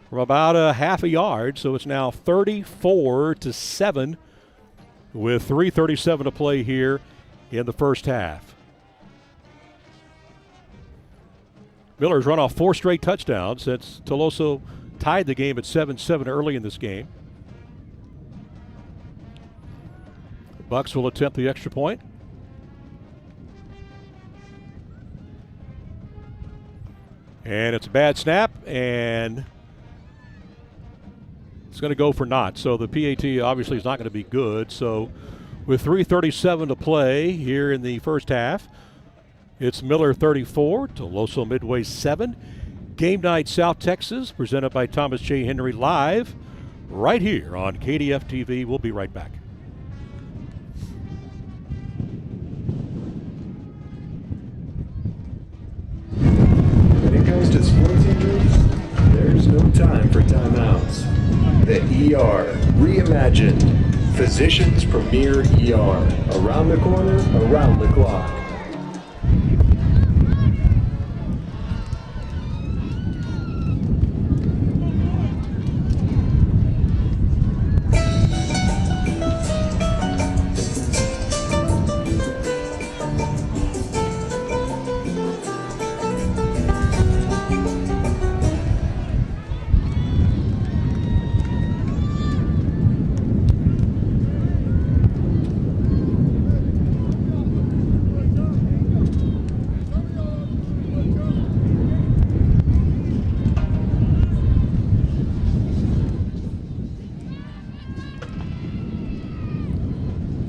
from about a half a yard. So it's now 34-7 with 3:37 to play here in the first half. Miller's run off 4 straight touchdowns since Tuloso tied the game at 7-7 early in this game. Bucks will attempt the extra point. And it's a bad snap, and it's going to go for naught. So the PAT obviously is not going to be good. So with 3:37 to play here in the first half, it's Miller 34, Tuloso-Midway 7. Game Night South Texas, presented by Thomas J. Henry live right here on KDF TV. We'll be right back. Comes to sports injuries, there's no time for timeouts. The ER reimagined. Physicians Premier ER. Around the corner, around the clock.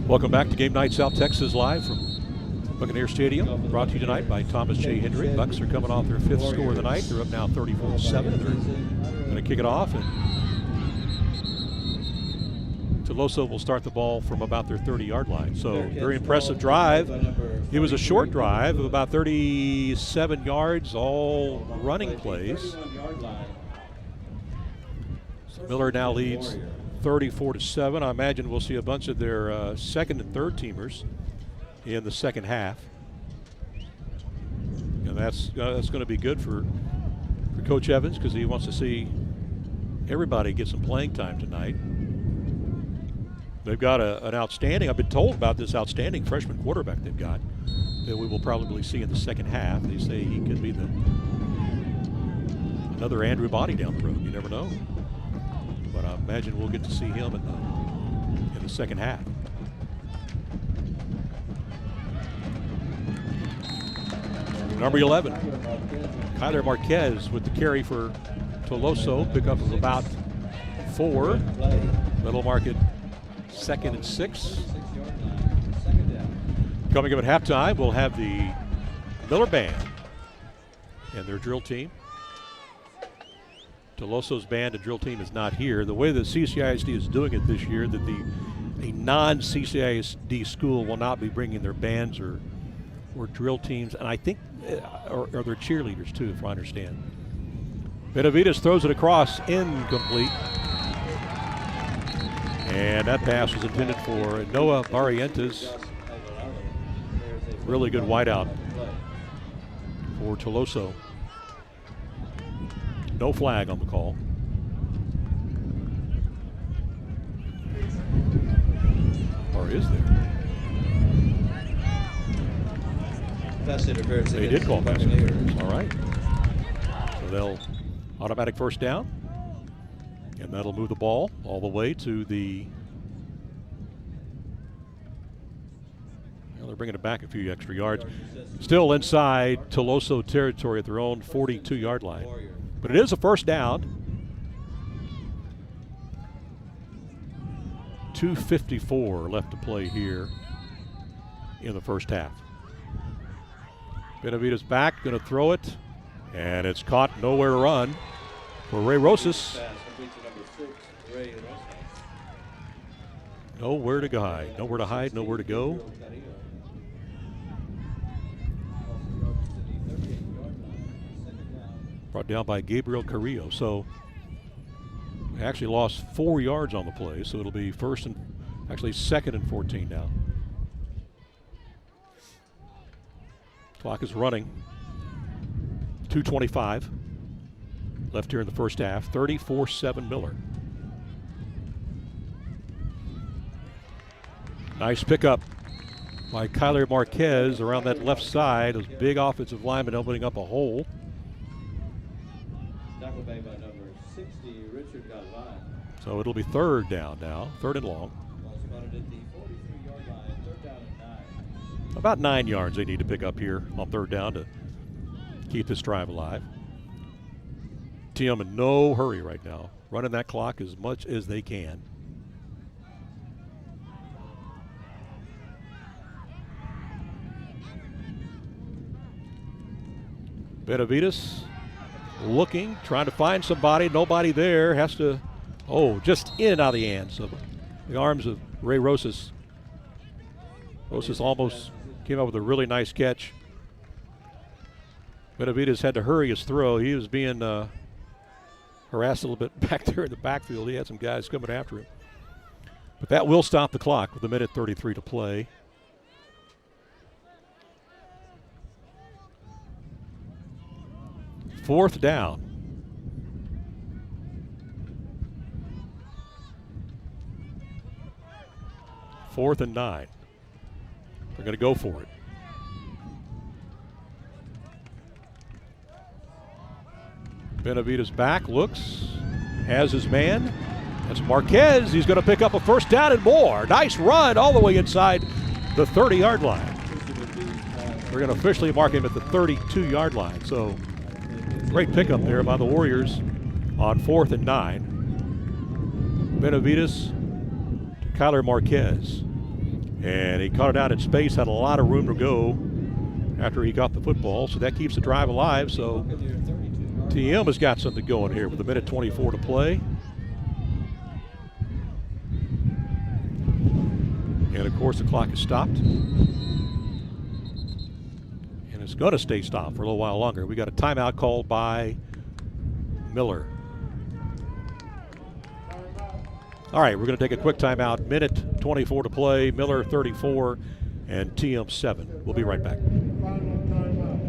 Welcome back to Game Night South Texas live from Buccaneers Stadium. Brought to you tonight by Thomas J. Henry. Bucks are coming off their 5th score of the night. They're up now 34-7. They're going to kick it off, and Tuloso will start the ball from about their 30-yard line. So very impressive drive. It was a short drive of about 37 yards, all running plays. So Miller now leads 34-7. I imagine we'll see a bunch of their second and third teamers in the second half. And that's going to be good for Coach Evans, because he wants to see everybody get some playing time tonight. They've got an outstanding, I've been told about this outstanding freshman quarterback they've got that we will probably see in the second half. They say he could be another Andrew Body down the road. You never know. But I imagine we'll get to see him in the second half. Number 11, Kyler Marquez with the carry for Tuloso. Pickup of about 4. That'll mark it 2nd and 6. Coming up at halftime, we'll have the Miller Band and their drill team. Tuloso's band and drill team is not here. The way that CCISD is doing it this year, that a non-CCISD school will not be bringing their bands or drill teams, and I think, or their cheerleaders too, if I understand. Benavides throws it across, incomplete. And that pass was intended for Noah Barrientos. Really good wideout for Tuloso. No flag on the call. Or is there? Pass interference. They did call pass interference. All right. So they'll automatic first down. And that'll move the ball all the way to the... Well, they're bringing it back a few extra yards. Still inside Tuloso territory at their own 42-yard line. But it is a first down. 2:54 left to play here in the first half. Benavides back, going to throw it. And it's caught, nowhere to run for Ray Rosas. Nowhere to hide, nowhere to hide, nowhere to go. Brought down by Gabriel Carrillo. So actually lost 4 yards on the play, so it'll be second and 14 now. Clock is running. 2:25 left here in the first half. 34-7 Miller. Nice pickup by Kyler Marquez around that left side. Those big offensive linemen opening up a hole. Tackle made by number 60, Richard Galvan. So it'll be third down now, third and long. Ball spotted at the 43-yard line, third down and 9. About 9 yards they need to pick up here on third down to keep this drive alive. TM in no hurry right now, running that clock as much as they can. Benavides looking, trying to find somebody, nobody there, has to, just in and out of the hands of the arms of Ray Rosas. Rosas almost came up with a really nice catch. Benavides had to hurry his throw. He was being harassed a little bit back there in the backfield. He had some guys coming after him. But that will stop the clock with 1:33 to play. Fourth down. Fourth and 9. They're going to go for it. Benavides back, looks, has his man. That's Marquez. He's going to pick up a first down and more. Nice run all the way inside the 30-yard line. We're going to officially mark him at the 32-yard line. So great pickup there by the Warriors on 4th and 9. Benavides to Kyler Marquez. And he caught it out in space, had a lot of room to go after he got the football. So that keeps the drive alive. So TM has got something going here with 1:24 to play. And of course the clock is stopped. And it's going to stay stopped for a little while longer. We got a timeout called by Miller. All right, we're going to take a quick timeout. Minute 24 to play. Miller 34 and TM 7. We'll be right back. Final timeout.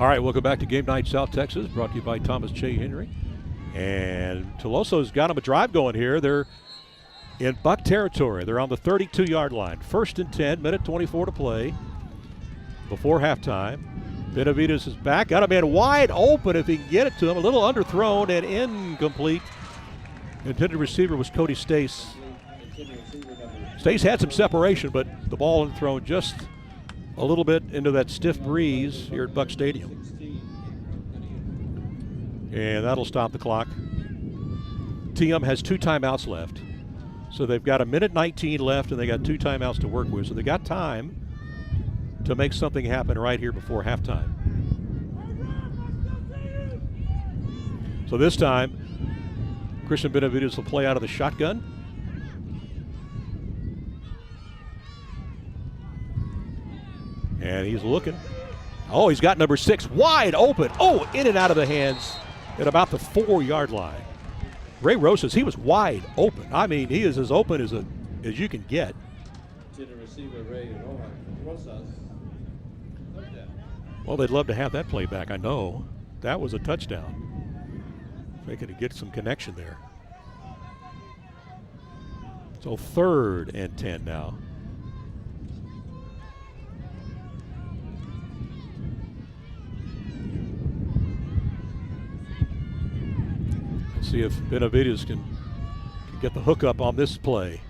All right, welcome back to Game Night South Texas, brought to you by Thomas J. Henry. And Tuloso's got them a drive going here. They're in Buck territory. They're on the 32-yard line. 1st and 10, minute 24 to play before halftime. Benavides is back. Got a man wide open if he can get it to him. A little underthrown and incomplete. Intended receiver was Cody Stace. Stace had some separation, but the ball thrown just a little bit into that stiff breeze here at Buck Stadium. And that'll stop the clock. TM has 2 timeouts left. So they've got a minute 19 left, and they got 2 timeouts to work with. So they got time to make something happen right here before halftime. So this time, Christian Benavides will play out of the shotgun. And he's looking. Oh, he's got number 6 wide open. Oh, in and out of the hands at about the 4-yard line. Ray Rosas, he was wide open. I mean, he is as open as you can get. To the receiver, Ray Rosas. Well, they'd love to have that play back. I know. That was a touchdown. They could get some connection there. So 3rd and 10 now. See if Benavides can get the hookup on this play.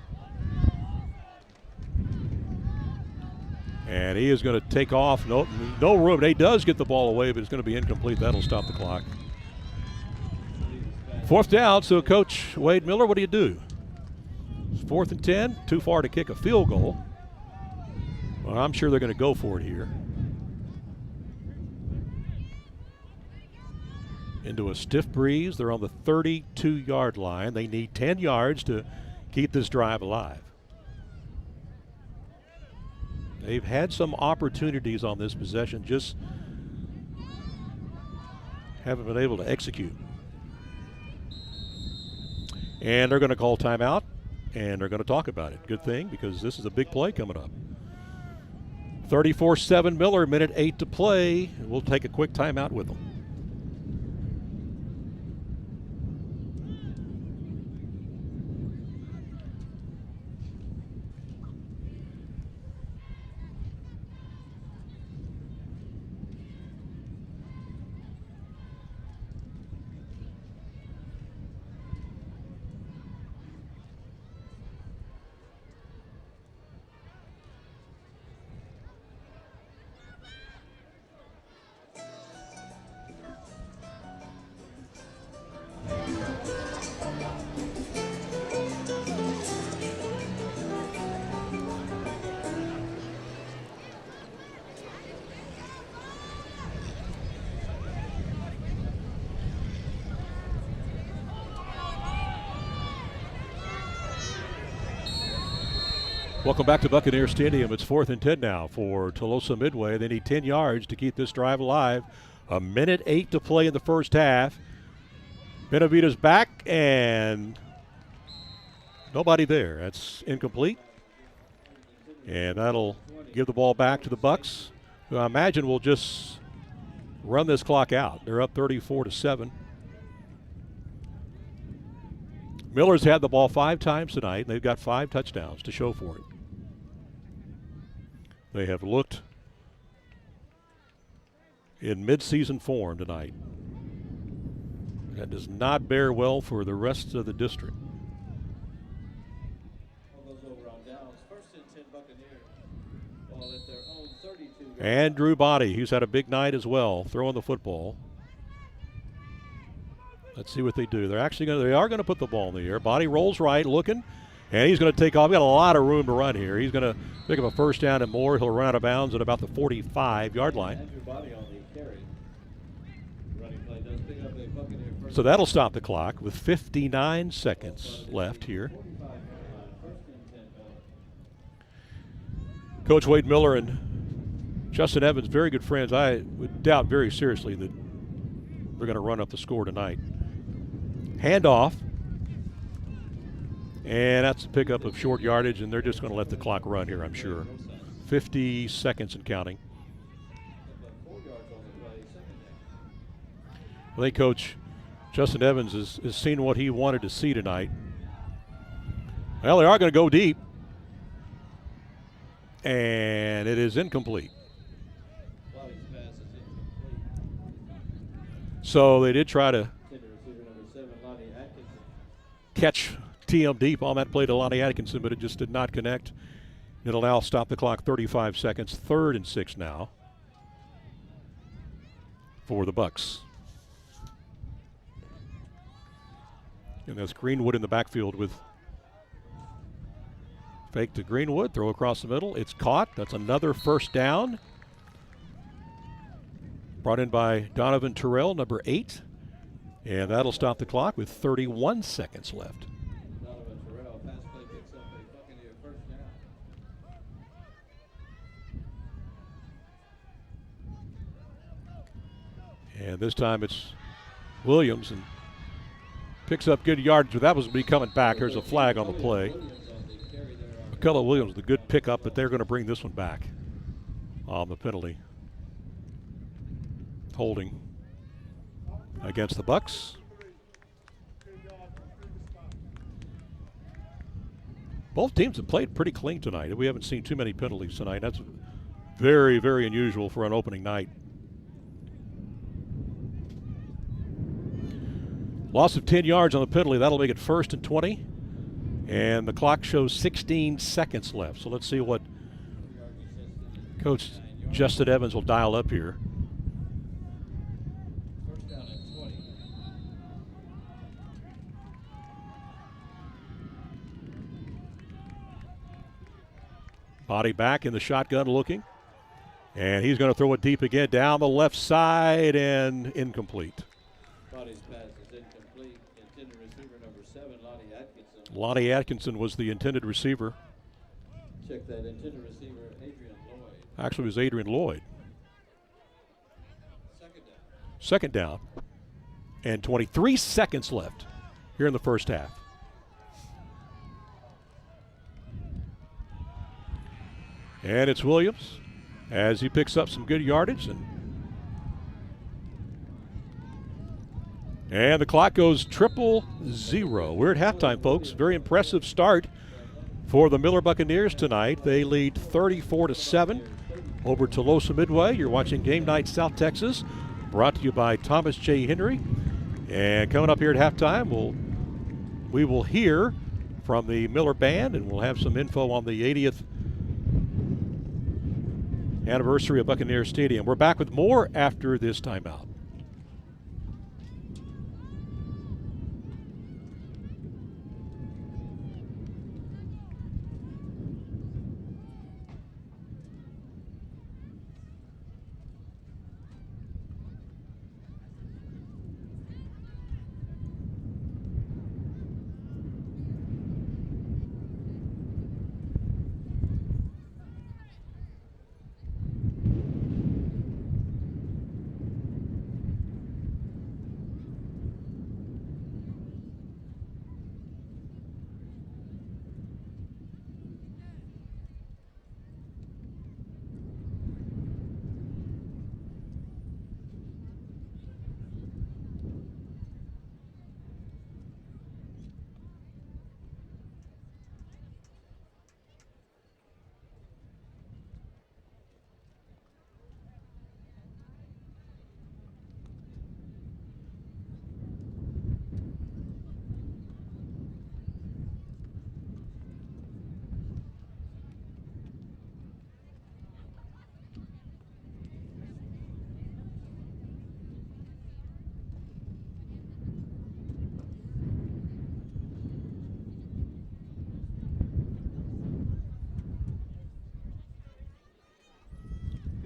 And he is going to take off. No room. He does get the ball away, but it's going to be incomplete. That'll stop the clock. 4th down, so Coach Wade Miller, what do you do? It's 4th and 10, too far to kick a field goal. Well, I'm sure they're going to go for it here. Into a stiff breeze. They're on the 32-yard line. They need 10 yards to keep this drive alive. They've had some opportunities on this possession, just haven't been able to execute. And they're going to call timeout, and they're going to talk about it. Good thing, because this is a big play coming up. 34-7 Miller, minute 8 to play. We'll take a quick timeout with them. Welcome back to Buccaneers Stadium. It's 4th and 10 now for Tuloso-Midway. They need 10 yards to keep this drive alive. A minute 8 to play in the first half. Benavides back, and nobody there. That's incomplete. And that'll give the ball back to the Bucs, who I imagine will just run this clock out. They're up 34-7. Miller's had the ball 5 times tonight, and they've got 5 touchdowns to show for it. They have looked in midseason form tonight. That does not bear well for the rest of the district. ball at their own 32. And Drew Body, who's had a big night as well, throwing the football. Let's see what they do. They are going to put the ball in the air. Body rolls right, looking, and he's going to take off. We've got a lot of room to run here. He's going to pick up a first down and more. He'll run out of bounds at about the 45-yard line. Andrew Body on the carry. Running play does pick up a Buccaneer first. So that'll stop the clock with 59 seconds left here. 45-yard line, first and 10 ball. Coach Wade Miller and Justin Evans, very good friends. I would doubt very seriously that they're going to run up the score tonight. Handoff. And that's a pickup of short yardage, and they're just going to let the clock run here, I'm sure. 50 seconds and counting. 4 yards on the play, second down. I think Coach Justin Evans has seen what he wanted to see tonight. Well, they are going to go deep. And it is incomplete. Body's pass is incomplete. So they did try to Intended receiver number 7, Lonnie Atkinson. catch TM deep on that play to Lonnie Atkinson, but it just did not connect. It'll now stop the clock 35 seconds. 3rd and 6 now for the Bucks. And that's Greenwood in the backfield with fake to Greenwood, throw across the middle. It's caught. That's another first down. Brought in by Donovan Terrell, number 8. And that'll stop the clock with 31 seconds left. Donovan Terrell, pass play picks up a Buccaneer first down. And this time it's Williams and picks up good yardage. That was me coming back. There's a flag on the play. Williams on the carry there on McCullough Williams, the good pickup, but they're going to bring this one back on the penalty. Holding against the Bucks. Both teams have played pretty clean tonight. We haven't seen too many penalties tonight. That's very, very unusual for an opening night. Loss of 10 yards on the penalty. That'll make it 1st and 20. And the clock shows 16 seconds left. So let's see what Coach Justin Evans will dial up here. first down and 20. Body back in the shotgun looking. And he's going to throw it deep again down the left side and incomplete. Body's pass is incomplete. Intended receiver number 7, Lonnie Atkinson. Lonnie Atkinson was the intended receiver. Check that. Intended receiver, Adrian Lloyd. Actually, it was Adrian Lloyd. Second down. 2nd down. And 23 seconds left here in the first half. And it's Williams as he picks up some good yardage. And the clock goes 0-0. We're at halftime, folks. Very impressive start for the Miller Buccaneers tonight. They lead 34-7 over Tuloso-Midway. You're watching Game Night South Texas, brought to you by Thomas J. Henry. And coming up here at halftime, we will hear from the Miller Band, and we'll have some info on the 80th anniversary of Buccaneers Stadium. We're back with more after this timeout.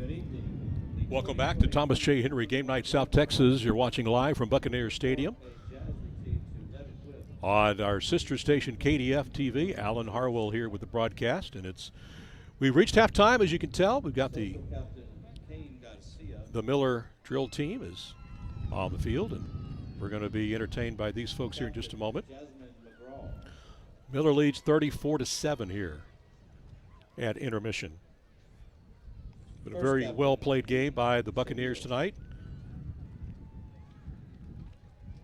Good evening. Welcome back to Thomas J. Henry Game Night South Texas. You're watching live from Buccaneers Stadium. On our sister station KDF TV, Alan Harwell here with the broadcast, and we've reached halftime. As you can tell, we've got the Miller drill team is on the field, and we're going to be entertained by these folks here in just a moment. Miller leads 34-7 here at intermission. But a very well played game by the Buccaneers tonight.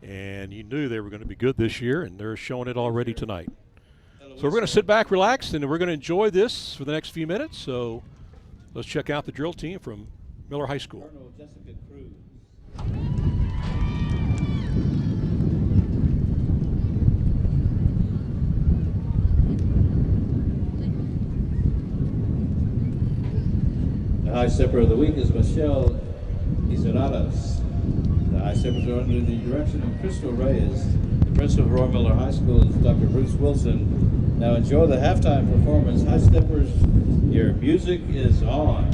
And you knew they were going to be good this year, and they're showing it already tonight. So we're going to sit back, relax, and we're going to enjoy this for the next few minutes. So let's check out the drill team from Miller High School. The high stepper of the week is Michelle Izeradas. The high steppers are under the direction of Crystal Reyes. The principal of Roy Miller High School is Dr. Bruce Wilson. Now enjoy the halftime performance. High steppers, your music is on.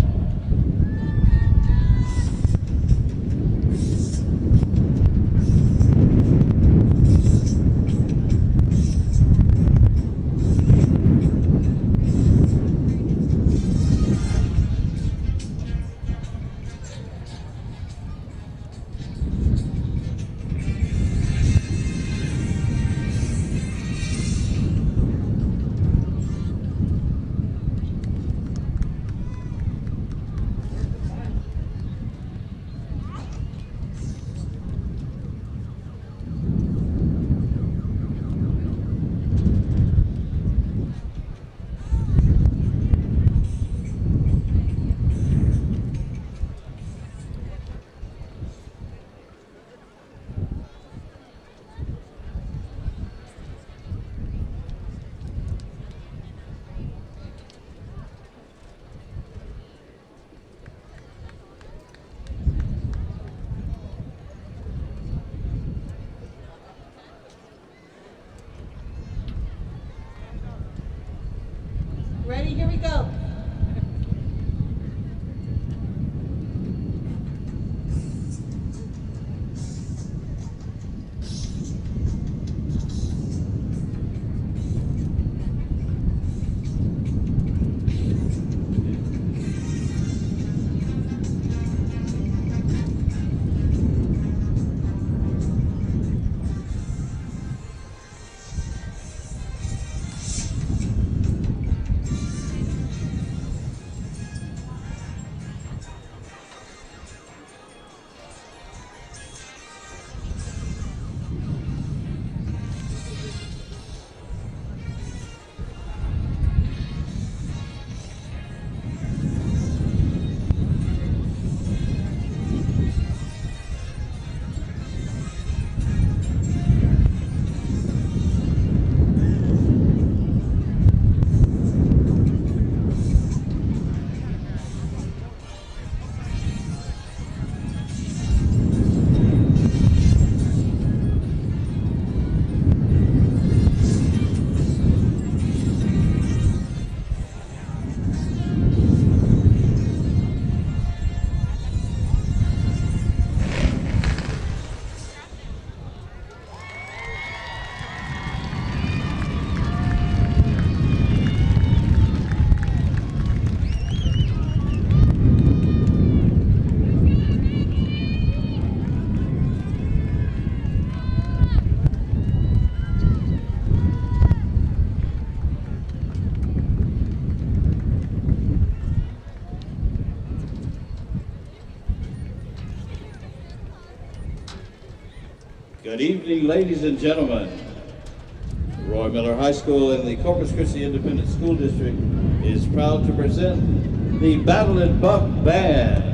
Ready? Here we go. Good evening, ladies and gentlemen. Roy Miller High School in the Corpus Christi Independent School District is proud to present the Battle and Buck Band.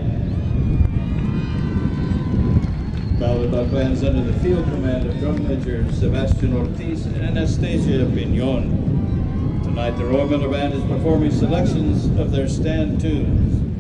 Battle and Buck Band is under the field command of drum major Sebastian Ortiz and Anastasia Piñon. Tonight, the Roy Miller Band is performing selections of their stand tunes.